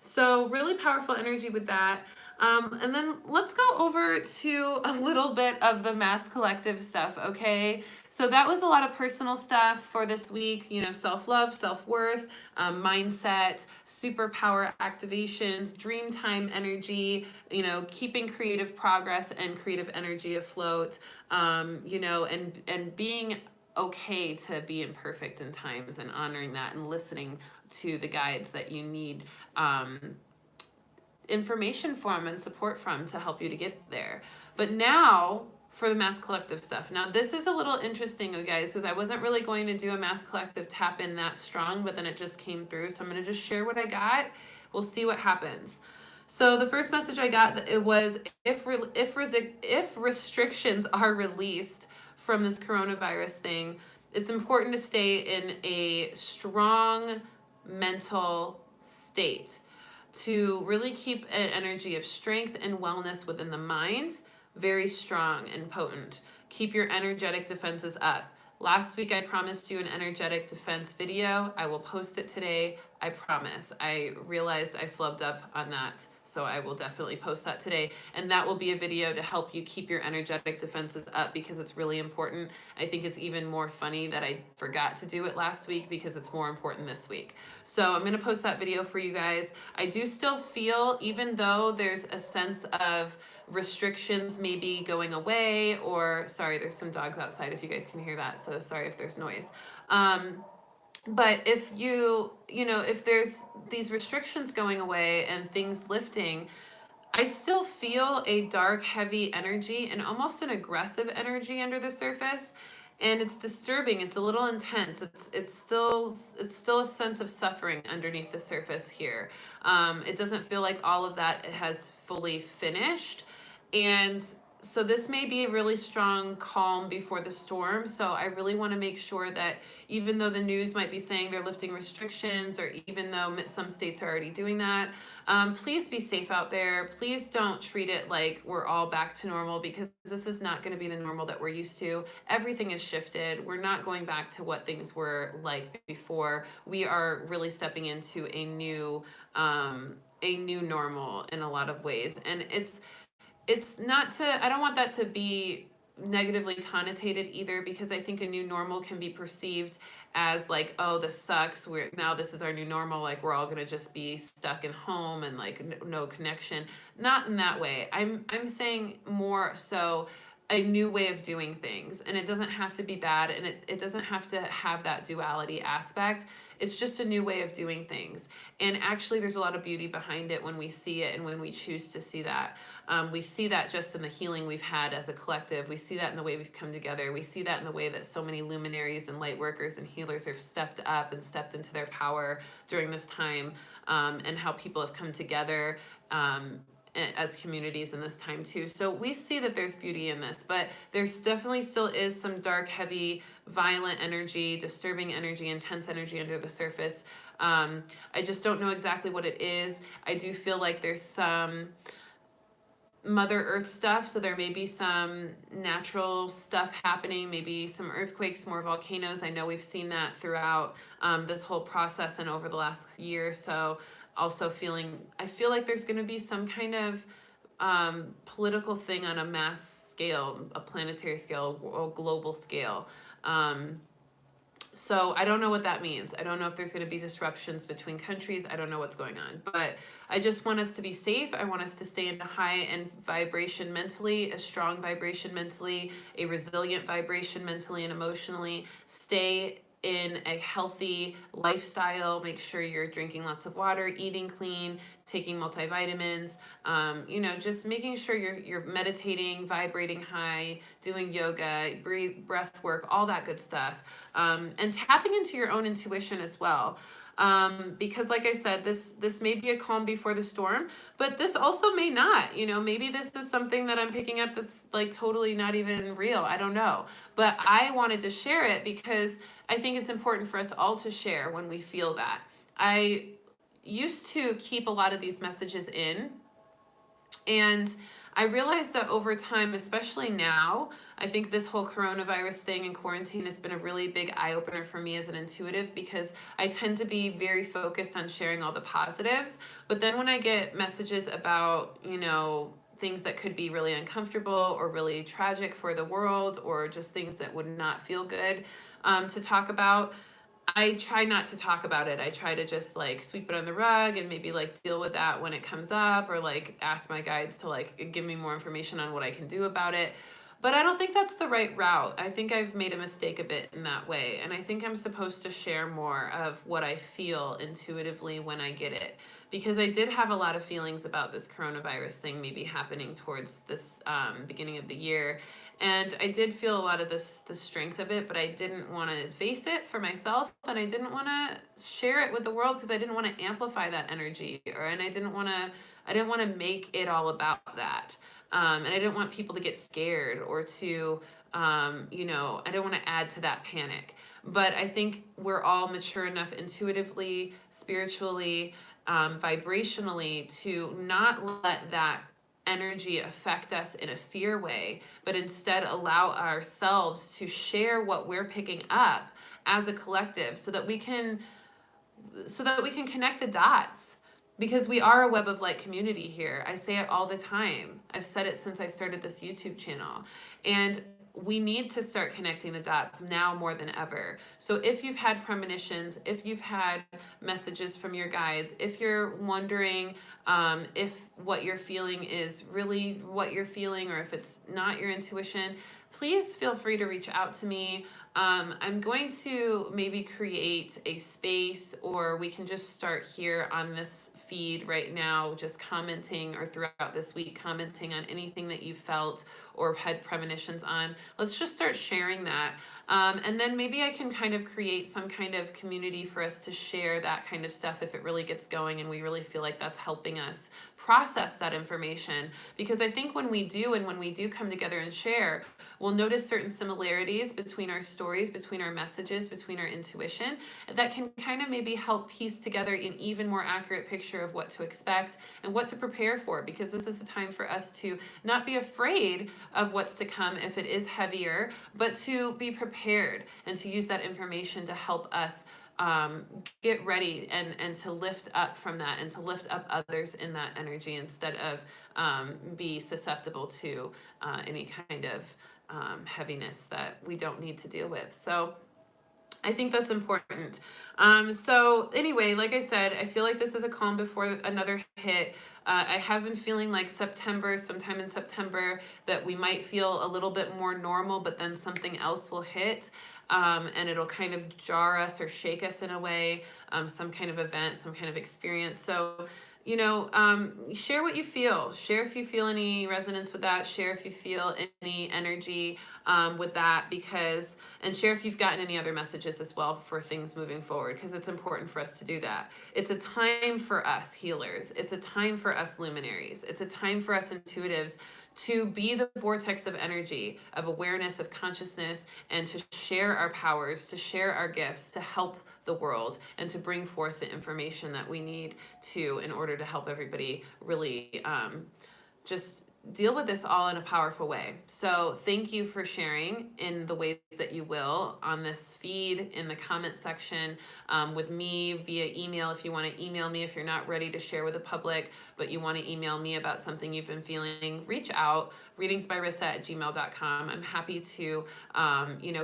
So really powerful energy with that. And then let's go over to a little bit of the Mass Collective stuff, okay? So that was a lot of personal stuff for this week, self-love, self-worth, mindset, superpower activations, dream time energy, keeping creative progress and creative energy afloat, and being okay to be imperfect in times, and honoring that and listening to the guides that you need information from and support from to help you to get there. But now for the Mass Collective stuff. Now this is a little interesting, you guys, because I wasn't really going to do a Mass Collective tap in that strong, but then it just came through. So I'm going to just share what I got. We'll see what happens. So the first message I got, it was if restrictions are released from this coronavirus thing, it's important to stay in a strong mental state to really keep an energy of strength and wellness within the mind very strong and potent. Keep your energetic defenses up. Last week I promised you an energetic defense video. I will post it today. I promise. I realized I flubbed up on that, so I will definitely post that today. And that will be a video to help you keep your energetic defenses up because it's really important. I think it's even more funny that I forgot to do it last week because it's more important this week. So I'm going to post that video for you guys. I do still feel, even though there's a sense of restrictions maybe going away, or sorry, there's some dogs outside if you guys can hear that, so sorry if there's noise. But if if there's these restrictions going away and things lifting, I still feel a dark, heavy energy and almost an aggressive energy under the surface. And it's disturbing. It's a little intense. It's still a sense of suffering underneath the surface here. It doesn't feel like all of that has fully finished. And so this may be a really strong calm before the storm. So I really want to make sure that even though the news might be saying they're lifting restrictions, or even though some states are already doing that, please be safe out there. Please don't treat it like we're all back to normal, because this is not going to be the normal that we're used to. Everything is shifted. We're not going back to what things were like before. We are really stepping into a new normal in a lot of ways. And it's not to, I don't want that to be negatively connotated either, because I think a new normal can be perceived as like, oh, this sucks, now this is our new normal, like we're all gonna just be stuck in home and like no connection. Not in that way. I'm saying more so a new way of doing things, and it doesn't have to be bad, and it doesn't have to have that duality aspect. It's just a new way of doing things. And actually there's a lot of beauty behind it when we see it and when we choose to see that. We see that just in the healing we've had as a collective. We see that in the way we've come together. We see that in the way that so many luminaries and light workers and healers have stepped up and stepped into their power during this time, and how people have come together as communities in this time too. So we see that there's beauty in this, but there's definitely still is some dark, heavy, violent energy, disturbing energy, intense energy under the surface. I just don't know exactly what it is. I do feel like there's some Mother Earth stuff, so there may be some natural stuff happening, maybe some earthquakes, more volcanoes. I know we've seen that throughout this whole process and over the last year or so. Also I feel like there's going to be some kind of political thing on a mass scale, a planetary scale, a global scale. So I don't know what that means. I don't know if there's going to be disruptions between countries. I don't know what's going on. But I just want us to be safe. I want us to stay in a high and vibration mentally, a strong vibration mentally, a resilient vibration mentally and emotionally. Stay in a healthy lifestyle. Make sure you're drinking lots of water, eating clean, taking multivitamins, just making sure you're meditating, vibrating high, doing yoga, breath work, all that good stuff, and tapping into your own intuition as well. Because like I said, this may be a calm before the storm, but this also may not. Maybe this is something that I'm picking up that's like totally not even real. I don't know. But I wanted to share it because I think it's important for us all to share when we feel that. I used to keep a lot of these messages in, and I realized that over time, especially now, I think this whole coronavirus thing and quarantine has been a really big eye-opener for me as an intuitive, because I tend to be very focused on sharing all the positives. But then when I get messages about, things that could be really uncomfortable or really tragic for the world, or just things that would not feel good to talk about, I try not to talk about it. I try to just like sweep it on the rug and maybe like deal with that when it comes up, or like ask my guides to like give me more information on what I can do about it. But I don't think that's the right route. I think I've made a mistake a bit in that way. And I think I'm supposed to share more of what I feel intuitively when I get it. Because I did have a lot of feelings about this coronavirus thing maybe happening towards this beginning of the year. And I did feel a lot of the strength of it, but I didn't want to face it for myself, and I didn't want to share it with the world because I didn't want to amplify that energy, and I didn't want to make it all about that. And I didn't want people to get scared or to, I didn't want to add to that panic. But I think we're all mature enough intuitively, spiritually, vibrationally, to not let that energy affect us in a fear way, but instead allow ourselves to share what we're picking up as a collective, so that we can connect the dots, because we are a web of light community here. I say it all the time. I've said it since I started this YouTube channel, and we need to start connecting the dots now more than ever. So if you've had premonitions, if you've had messages from your guides, if you're wondering if what you're feeling is really what you're feeling, or if it's not your intuition, please feel free to reach out to me. I'm going to maybe create a space, or we can just start here on this feed right now, just commenting, or throughout this week, commenting on anything that you felt or had premonitions on. Let's just start sharing that. And then maybe I can kind of create some kind of community for us to share that kind of stuff if it really gets going and we really feel like that's helping us process that information. Because I think when we do, and when we do come together and share, we'll notice certain similarities between our stories, between our messages, between our intuition, that can kind of maybe help piece together an even more accurate picture of what to expect and what to prepare for, because this is a time for us to not be afraid of what's to come if it is heavier, but to be prepared and to use that information to help us get ready and to lift up from that, and to lift up others in that energy, instead of be susceptible to any kind of heaviness that we don't need to deal with. So I think that's important. So anyway, like I said, I feel like this is a calm before another hit. I have been feeling like sometime in September, that we might feel a little bit more normal, but then something else will hit. And it'll kind of jar us or shake us in a way, some kind of event, some kind of experience. So, share what you feel. Share if you feel any resonance with that. Share if you feel any energy with that, and share if you've gotten any other messages as well for things moving forward, because it's important for us to do that. It's a time for us healers. It's a time for us luminaries. It's a time for us intuitives to be the vortex of energy, of awareness, of consciousness, and to share our powers, to share our gifts, to help the world, and to bring forth the information that we need in order to help everybody really just deal with this all in a powerful way. So thank you for sharing in the ways that you will on this feed, in the comment section, with me via email. If you want to email me, if you're not ready to share with the public, but you want to email me about something you've been feeling, reach out, readingsbyrissa@gmail.com. I'm happy to,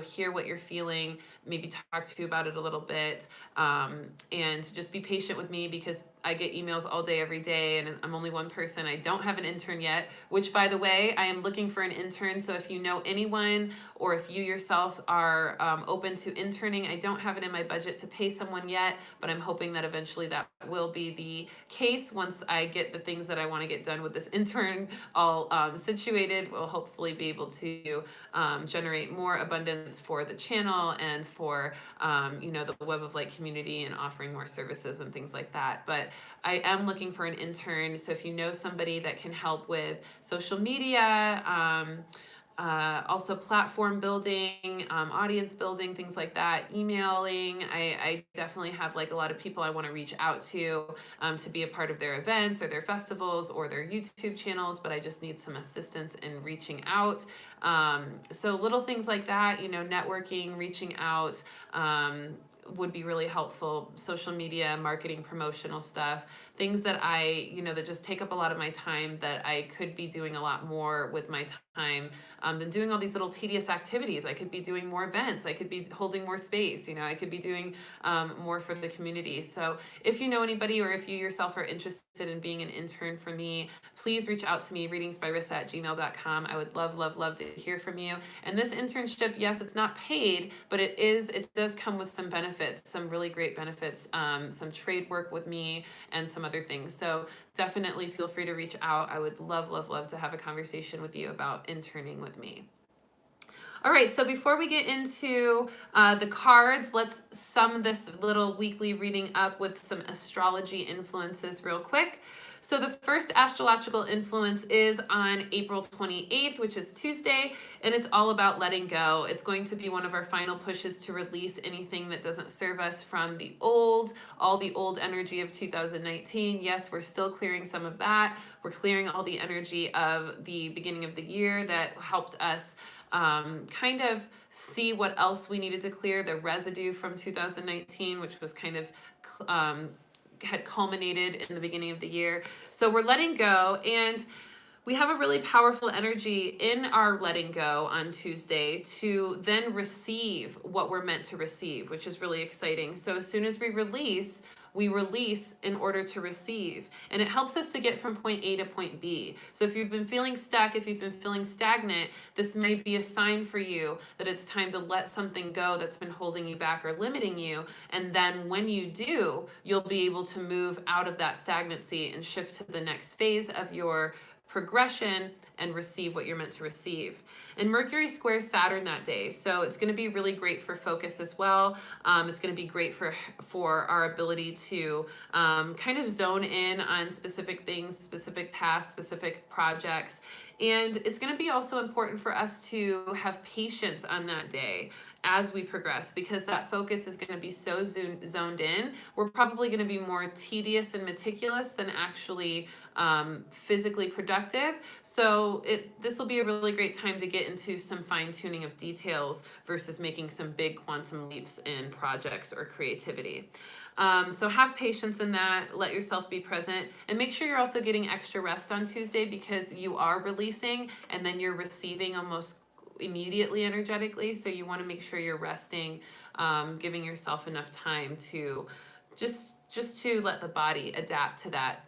hear what you're feeling, maybe talk to you about it a little bit, and just be patient with me, because I get emails all day, every day, and I'm only one person. I don't have an intern yet, which, by the way, I am looking for an intern. So if you know anyone, or if you yourself are open to interning, I don't have it in my budget to pay someone yet, but I'm hoping that eventually that will be the case once I get the things that I want to get done with this intern all situated. We'll hopefully be able to generate more abundance for the channel and for the Web of Light community, and offering more services and things like that. But I am looking for an intern. So if you know somebody that can help with social media, also platform building, audience building, things like that, emailing, I definitely have like a lot of people I want to reach out to be a part of their events or their festivals or their YouTube channels, but I just need some assistance in reaching out. So little things like that, networking, reaching out, would be really helpful. Social media, marketing, promotional stuff, things that that just take up a lot of my time, that I could be doing a lot more with my time than doing all these little tedious activities. I could be doing more events. I could be holding more space. I could be doing more for the community. So if you know anybody, or if you yourself are interested in being an intern for me, please reach out to me, readingsbyrissa@gmail.com. I would love, love, love to hear from you. And this internship, yes, it's not paid, but it does come with some benefits, some really great benefits, some trade work with me, and some other things. So definitely feel free to reach out. I would love, love, love to have a conversation with you about interning with me. All right, so before we get into the cards, let's sum this little weekly reading up with some astrology influences real quick. So the first astrological influence is on April 28th, which is Tuesday, and it's all about letting go. It's going to be one of our final pushes to release anything that doesn't serve us from the old, all the old energy of 2019. Yes, we're still clearing some of that. We're clearing all the energy of the beginning of the year that helped us kind of see what else we needed to clear, the residue from 2019, which was kind of had culminated in the beginning of the year. So we're letting go, and we have a really powerful energy in our letting go on Tuesday to then receive what we're meant to receive, which is really exciting. So as soon as we release in order to receive. And it helps us to get from point A to point B. So if you've been feeling stuck, if you've been feeling stagnant, this may be a sign for you that it's time to let something go that's been holding you back or limiting you. And then when you do, you'll be able to move out of that stagnancy and shift to the next phase of your progression and receive what you're meant to receive. And Mercury squares Saturn that day, so it's going to be really great for focus as well. It's going to be great for our ability to kind of zone in on specific things, specific tasks, specific projects. And it's going to be also important for us to have patience on that day as we progress, because that focus is going to be so zoned in. We're probably going to be more tedious and meticulous than actually physically productive. So this will be a really great time to get into some fine tuning of details versus making some big quantum leaps in projects or creativity. So have patience in that, let yourself be present, and make sure you're also getting extra rest on Tuesday, because you are releasing and then you're receiving almost immediately energetically. So you want to make sure you're resting, giving yourself enough time to just to let the body adapt to that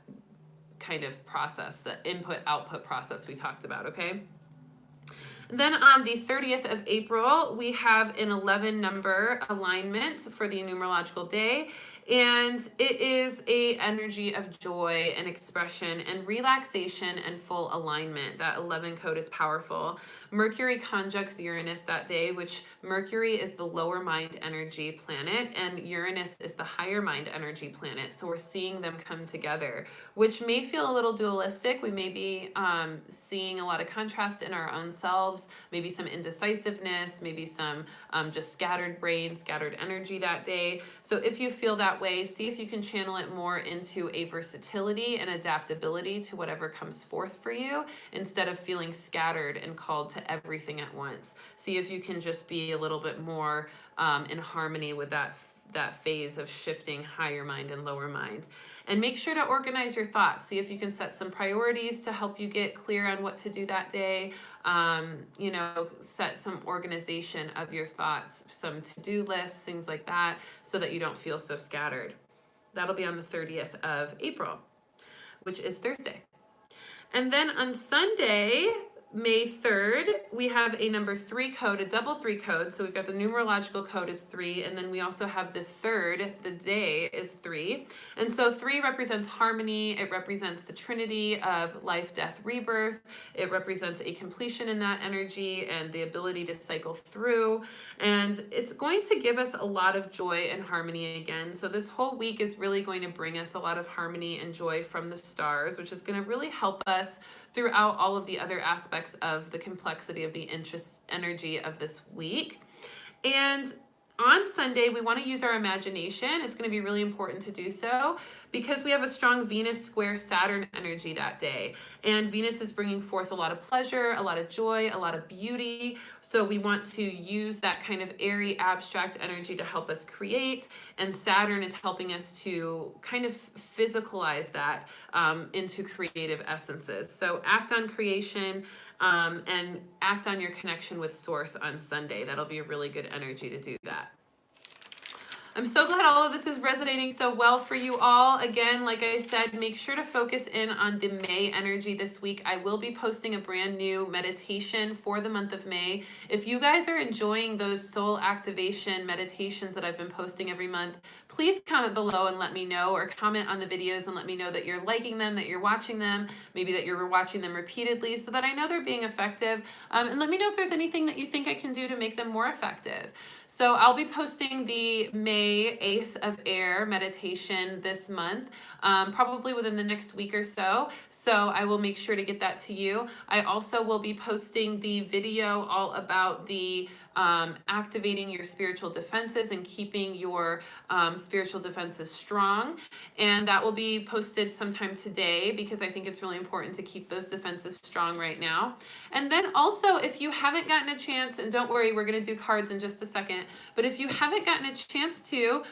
kind of process, the input-output process we talked about, okay? And then on the 30th of April, we have an 11 number alignment for the numerological day. And it is a energy of joy and expression and relaxation and full alignment. That 11 code is powerful. Mercury conjuncts Uranus that day, which Mercury is the lower mind energy planet and Uranus is the higher mind energy planet. So we're seeing them come together, which may feel a little dualistic. We may be seeing a lot of contrast in our own selves, maybe some indecisiveness, maybe some just scattered brain, scattered energy that day. So if you feel that way, see if you can channel it more into a versatility and adaptability to whatever comes forth for you, instead of feeling scattered and called to everything at once. See if you can just be a little bit more in harmony with that phase of shifting higher mind and lower mind. And make sure to organize your thoughts. See if you can set some priorities to help you get clear on what to do that day. Set some organization of your thoughts, some to-do lists, things like that, so that you don't feel so scattered. That'll be on the 30th of April, which is Thursday. And then on Sunday, May 3rd, we have a number 3 code, a double 3 code. So we've got the numerological code is 3, and then we also have the third, the day is 3. And so 3 represents harmony. It represents the trinity of life, death, rebirth. It represents a completion in that energy and the ability to cycle through. And it's going to give us a lot of joy and harmony again. So this whole week is really going to bring us a lot of harmony and joy from the stars, which is going to really help us throughout all of the other aspects of the complexity of the interest energy of this week. And on Sunday, we want to use our imagination. It's going to be really important to do so because we have a strong Venus square Saturn energy that day. And Venus is bringing forth a lot of pleasure, a lot of joy, a lot of beauty. So we want to use that kind of airy, abstract energy to help us create. And Saturn is helping us to kind of physicalize that into creative essences. So act on creation. And act on your connection with Source on Sunday. That'll be a really good energy to do that. I'm so glad all of this is resonating so well for you all. Again, like I said, make sure to focus in on the May energy this week. I will be posting a brand new meditation for the month of May. If you guys are enjoying those soul activation meditations that I've been posting every month, please comment below and let me know, or comment on the videos and let me know that you're liking them, that you're watching them, maybe that you're watching them repeatedly, so that I know they're being effective. And let me know if there's anything that you think I can do to make them more effective. So I'll be posting the May Ace of Air meditation this month, probably within the next week or so. So I will make sure to get that to you. I also will be posting the video all about the activating your spiritual defenses and keeping your spiritual defenses strong. And that will be posted sometime today because I think it's really important to keep those defenses strong right now. And then also, if you haven't gotten a chance, and don't worry, we're going to do cards in just a second, but if you haven't gotten a chance to,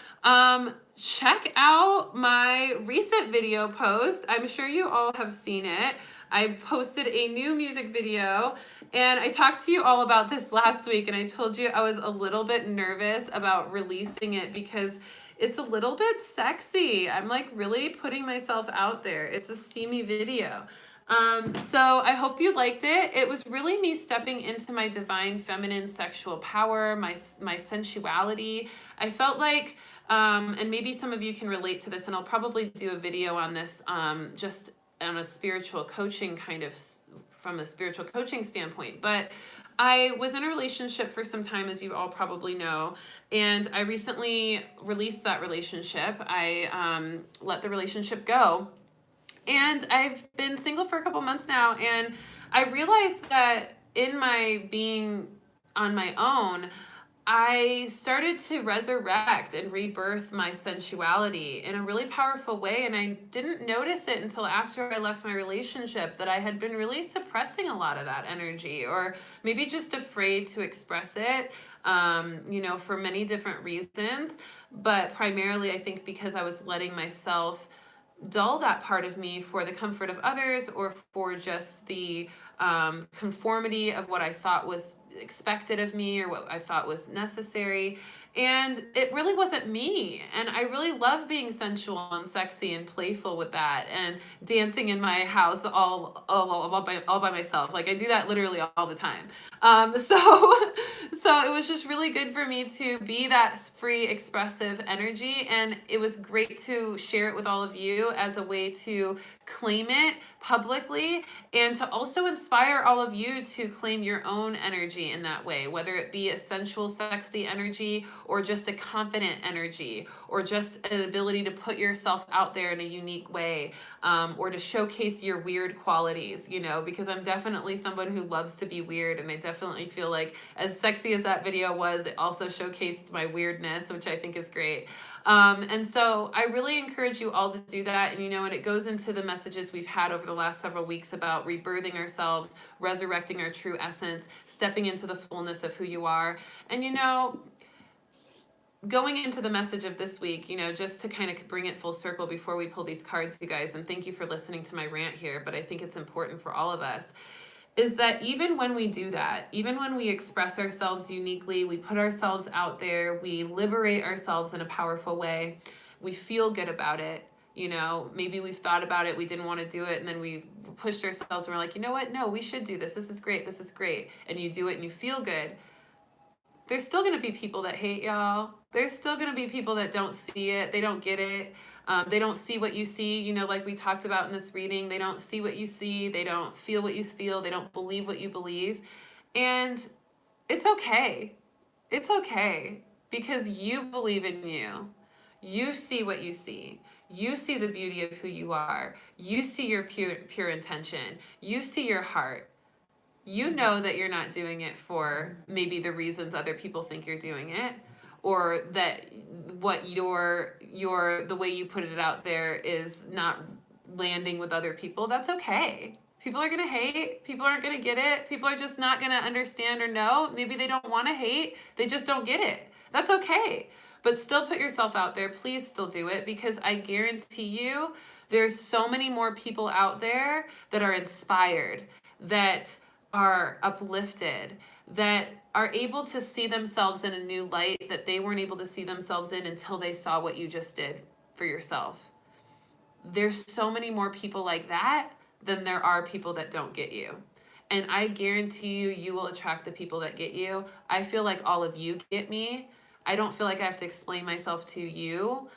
check out my recent video post. I'm sure you all have seen it. I posted a new music video, and I talked to you all about this last week, and I told you I was a little bit nervous about releasing it because it's a little bit sexy. I'm like really putting myself out there. It's a steamy video. So I hope you liked it. It was really me stepping into my divine feminine sexual power, my sensuality. I felt like, and maybe some of you can relate to this, and I'll probably do a video on this, just on a spiritual coaching kind of, from a spiritual coaching standpoint. But I was in a relationship for some time, as you all probably know, and I recently released that relationship. I let the relationship go. And I've been single for a couple months now, and I realized that in my being on my own, I started to resurrect and rebirth my sensuality in a really powerful way, and I didn't notice it until after I left my relationship that I had been really suppressing a lot of that energy, or maybe just afraid to express it, for many different reasons, but primarily I think because I was letting myself dull that part of me for the comfort of others, or for just the conformity of what I thought was expected of me, or what I thought was necessary. And it really wasn't me. And I really love being sensual and sexy and playful with that, and dancing in my house all by myself. Like I do that literally all the time. So it was just really good for me to be that free, expressive energy. And it was great to share it with all of you as a way to claim it publicly, and to also inspire all of you to claim your own energy in that way, whether it be a sensual, sexy energy, or just a confident energy, or just an ability to put yourself out there in a unique way, or to showcase your weird qualities, because I'm definitely someone who loves to be weird, and I definitely feel like, as sexy as that video was, it also showcased my weirdness, which I think is great. And so I really encourage you all to do that. And it goes into the messages we've had over the last several weeks about rebirthing ourselves, resurrecting our true essence, stepping into the fullness of who you are. And going into the message of this week, just to kind of bring it full circle before we pull these cards, you guys, and thank you for listening to my rant here, but I think it's important for all of us, is that even when we do that, even when we express ourselves uniquely, we put ourselves out there, we liberate ourselves in a powerful way, we feel good about it. Maybe we've thought about it, we didn't want to do it, and then we pushed ourselves and we're like, you know what? No, we should do this. This is great. This is great. And you do it and you feel good. There's still going to be people that hate y'all. There's still going to be people that don't see it. They don't get it. They don't see what you see, like we talked about in this reading. They don't see what you see. They don't feel what you feel. They don't believe what you believe. And it's okay. It's okay, because you believe in you. You see what you see. You see the beauty of who you are. You see your pure intention. You see your heart. You know that you're not doing it for maybe the reasons other people think you're doing it, or that what the way you put it out there is not landing with other people. That's okay. People are going to hate. People aren't going to get it. People are just not going to understand or know. Maybe they don't want to hate. They just don't get it. That's okay. But still put yourself out there. Please still do it, because I guarantee you there's so many more people out there that are inspired, that are uplifted, that are able to see themselves in a new light that they weren't able to see themselves in until they saw what you just did for yourself. There's so many more people like that than there are people that don't get you. And I guarantee you will attract the people that get you. I feel like all of you get me. I don't feel like I have to explain myself to you.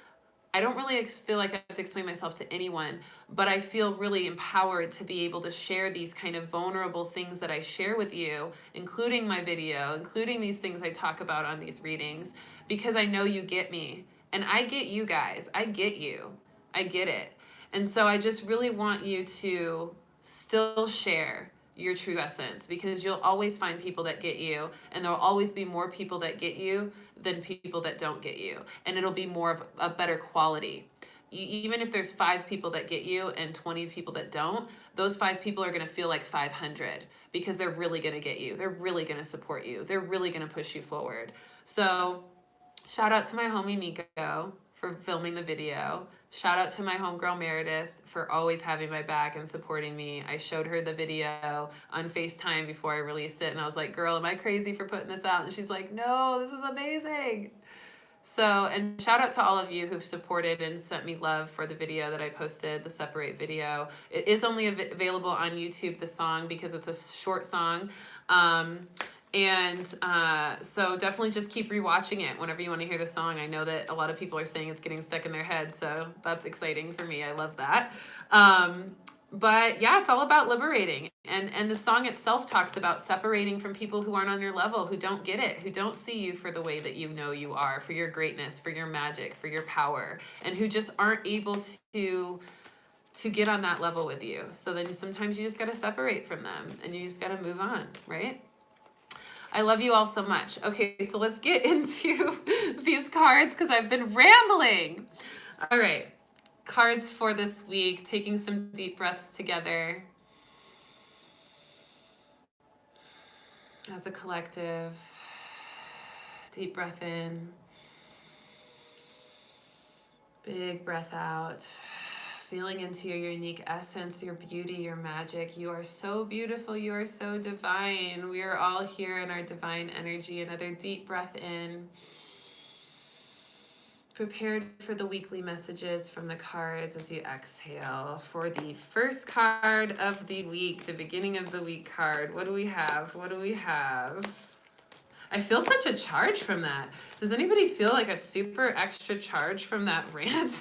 I don't really feel like I have to explain myself to anyone, but I feel really empowered to be able to share these kind of vulnerable things that I share with you, including my video, including these things I talk about on these readings, because I know you get me. And I get you guys. I get you. I get it. And so I just really want you to still share your true essence, because you'll always find people that get you, and there'll always be more people that get you than people that don't get you, and it'll be more of a better quality. Even if there's 5 people that get you and 20 people that don't, those 5 people are going to feel like 500, because they're really going to get you, they're really going to support you, they're really going to push you forward. So shout out to my homie Nico for filming the video. Shout out to my homegirl Meredith for always having my back and supporting me. I showed her the video on FaceTime before I released it, and I was like, girl, am I crazy for putting this out? And she's like, no, this is amazing. So, and shout out to all of you who've supported and sent me love for the video that I posted, the Separate video. It is only available on YouTube, the song, because it's a short song. So definitely just keep rewatching it whenever you want to hear the song. I know that a lot of people are saying it's getting stuck in their head, so that's exciting for me. I love that. But yeah, it's all about liberating. And the song itself talks about separating from people who aren't on your level, who don't get it, who don't see you for the way that you know you are, for your greatness, for your magic, for your power, and who just aren't able to get on that level with you. So then sometimes you just got to separate from them, and you just got to move on, right? I love you all so much. Okay, so let's get into these cards, because I've been rambling. All right, cards for this week, taking some deep breaths together as a collective. Deep breath in, big breath out. Feeling into your unique essence, your beauty, your magic. You are so beautiful. You are so divine. We are all here in our divine energy. Another deep breath in. Prepared for the weekly messages from the cards as you exhale. For the first card of the week, the beginning of the week card. What do we have? What do we have? I feel such a charge from that. Does anybody feel like a super extra charge from that rant?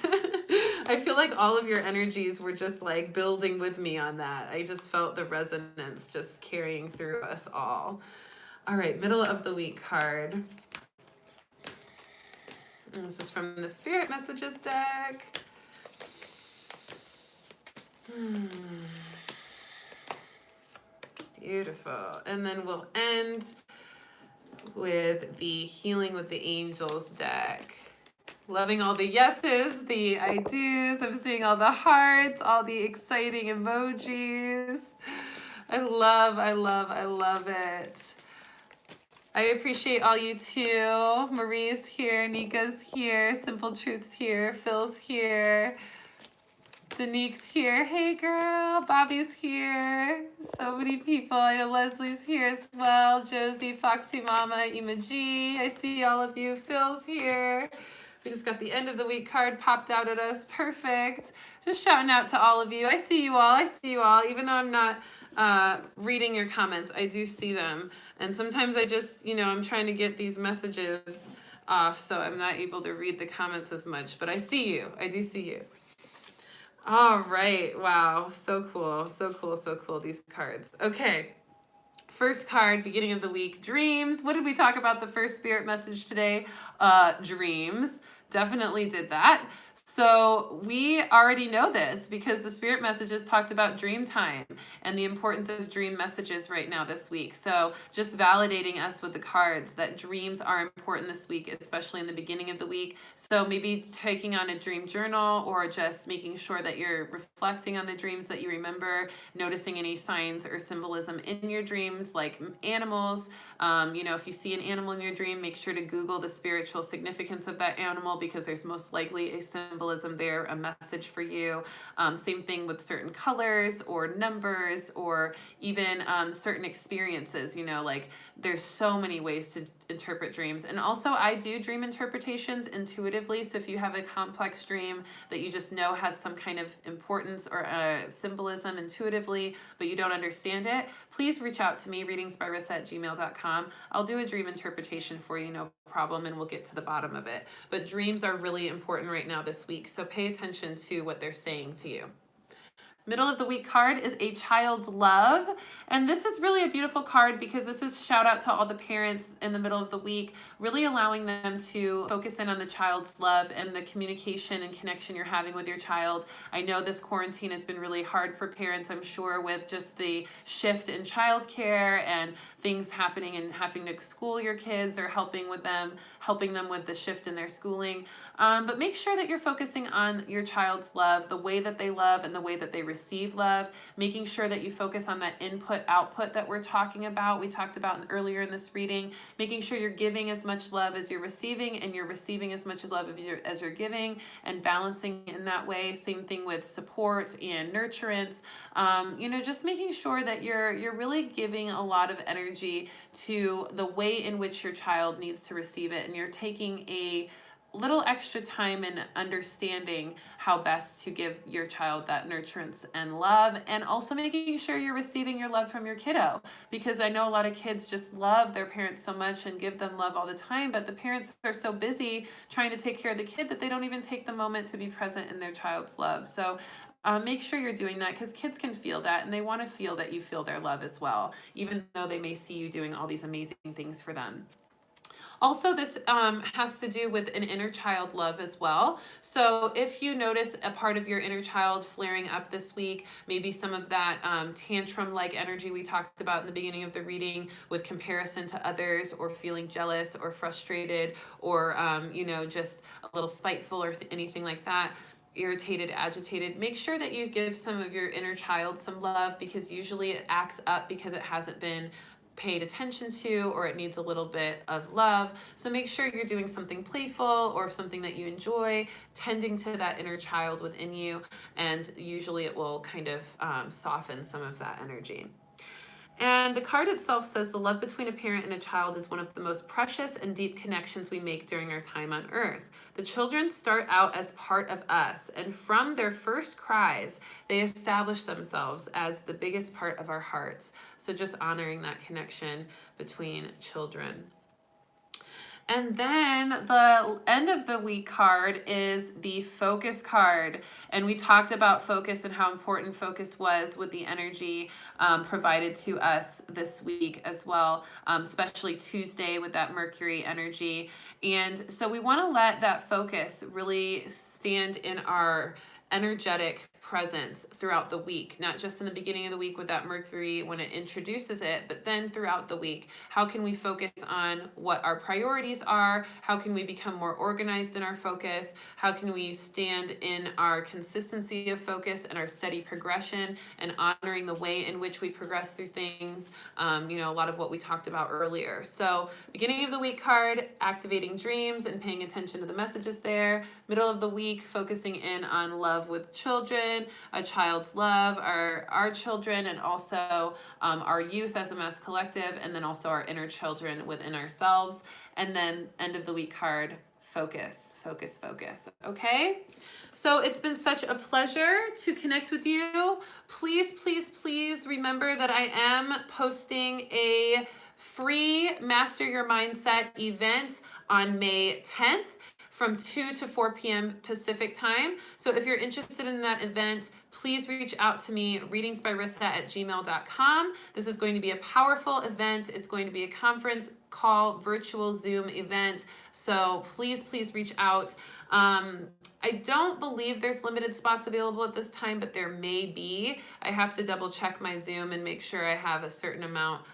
I feel like all of your energies were just like building with me on that. I just felt the resonance just carrying through us all. All right, middle of the week card. This is from the Spirit Messages deck. Beautiful. And then we'll end with the Healing with the Angels deck. Loving all the yeses, the I do's. I'm seeing all the hearts, all the exciting emojis. I love it. I appreciate all you too. Marie's here, Nika's here, Simple Truth's here, Phil's here, Danique's here. Hey girl, Bobby's here. So many people. I know Leslie's here as well. Josie, Foxy Mama, Ima G. I see all of you. Phil's here. We just got the end of the week card popped out at us. Perfect. Just shouting out to all of you. I see you all. I see you all. Even though I'm not reading your comments, I do see them. And sometimes I just, I'm trying to get these messages off, so I'm not able to read the comments as much. But I see you. I do see you. All right. Wow. So cool. So cool. So cool. These cards. Okay. First card, beginning of the week, dreams. What did we talk about the first spirit message today? Dreams. Definitely did that. So we already know this because the spirit messages talked about dream time and the importance of dream messages right now this week. So just validating us with the cards that dreams are important this week, especially in the beginning of the week. So maybe taking on a dream journal or just making sure that you're reflecting on the dreams that you remember, noticing any signs or symbolism in your dreams like animals. If you see an animal in your dream, make sure to Google the spiritual significance of that animal because there's most likely a symbolism there, a message for you. Same thing with certain colors or numbers or even certain experiences, like there's so many ways to interpret dreams. And also I do dream interpretations intuitively. So if you have a complex dream that you just know has some kind of importance or symbolism intuitively, but you don't understand it, please reach out to me, readingsbyrissa@gmail.com. I'll do a dream interpretation for you, no problem, and we'll get to the bottom of it. But dreams are really important right now this this week. So pay attention to what they're saying to you. Middle of the week card is a child's love. And this is really a beautiful card because this is shout out to all the parents in the middle of the week, really allowing them to focus in on the child's love and the communication and connection you're having with your child. I know this quarantine has been really hard for parents, I'm sure, with just the shift in childcare and things happening and having to school your kids or helping them with the shift in their schooling. But make sure that you're focusing on your child's love, the way that they love and the way that they receive love, making sure that you focus on that input output that we're talking about. We talked about earlier in this reading, making sure you're giving as much love as you're receiving and you're receiving as much love as you're giving, and balancing in that way. Same thing with support and nurturance. Just making sure that you're really giving a lot of energy to the way in which your child needs to receive it, and you're taking a little extra time in understanding how best to give your child that nurturance and love, and also making sure you're receiving your love from your kiddo, because I know a lot of kids just love their parents so much and give them love all the time, but the parents are so busy trying to take care of the kid that they don't even take the moment to be present in their child's love. So make sure you're doing that, because kids can feel that and they want to feel that you feel their love as well, even though they may see you doing all these amazing things for them. Also, this has to do with an inner child love as well. So if you notice a part of your inner child flaring up this week, maybe some of that tantrum-like energy we talked about in the beginning of the reading with comparison to others, or feeling jealous or frustrated, or just a little spiteful or anything like that, irritated, agitated, make sure that you give some of your inner child some love, because usually it acts up because it hasn't been paid attention to, or it needs a little bit of love. So make sure you're doing something playful or something that you enjoy, tending to that inner child within you, and usually it will kind of soften some of that energy. And the card itself says the love between a parent and a child is one of the most precious and deep connections we make during our time on earth. The children start out as part of us, and from their first cries, they establish themselves as the biggest part of our hearts. So just honoring that connection between children. And then the end of the week card is the focus card. And we talked about focus and how important focus was with the energy provided to us this week as well, especially Tuesday with that Mercury energy. And so we want to let that focus really stand in our energetic presence throughout the week, not just in the beginning of the week with that Mercury when it introduces it, but then throughout the week. How can we focus on what our priorities are? How can we become more organized in our focus? How can we stand in our consistency of focus and our steady progression, and honoring the way in which we progress through things? A lot of what we talked about earlier. So beginning of the week card, activating dreams and paying attention to the messages there. Middle of the week, focusing in on love with children, a child's love, our children, and also our youth as a mass collective, and then also our inner children within ourselves. And then end of the week card, focus, focus, focus. Okay? So it's been such a pleasure to connect with you. Please, please, please remember that I am posting a free Master Your Mindset event on May 10th. From 2 to 4 p.m. Pacific time. So if you're interested in that event, please reach out to me, readingsbyrissa@gmail.com. This is going to be a powerful event. It's going to be a conference call, virtual Zoom event. So please, please reach out. I don't believe there's limited spots available at this time, but there may be. I have to double check my Zoom and make sure I have a certain amount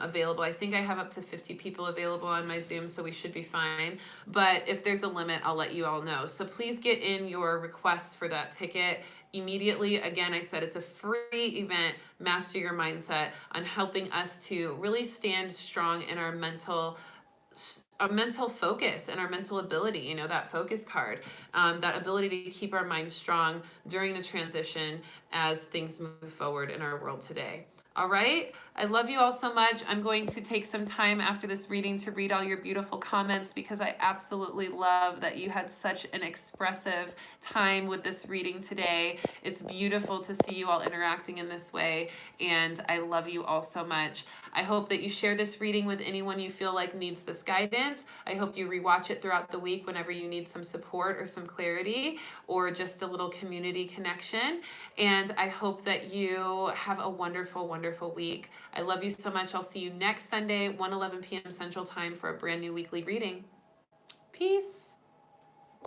available. I think I have up to 50 people available on my Zoom, so we should be fine. But if there's a limit, I'll let you all know. So please get in your requests for that ticket immediately. Again, I said it's a free event, Master Your Mindset, on helping us to really stand strong in our mental focus and our mental ability, that focus card, that ability to keep our mind strong during the transition as things move forward in our world today. All right. I love you all so much. I'm going to take some time after this reading to read all your beautiful comments because I absolutely love that you had such an expressive time with this reading today. It's beautiful to see you all interacting in this way, and I love you all so much. I hope that you share this reading with anyone you feel like needs this guidance. I hope you rewatch it throughout the week whenever you need some support or some clarity or just a little community connection. And I hope that you have a wonderful, wonderful week. I love you so much. I'll see you next Sunday, 1:11 p.m. Central Time for a brand new weekly reading. Peace.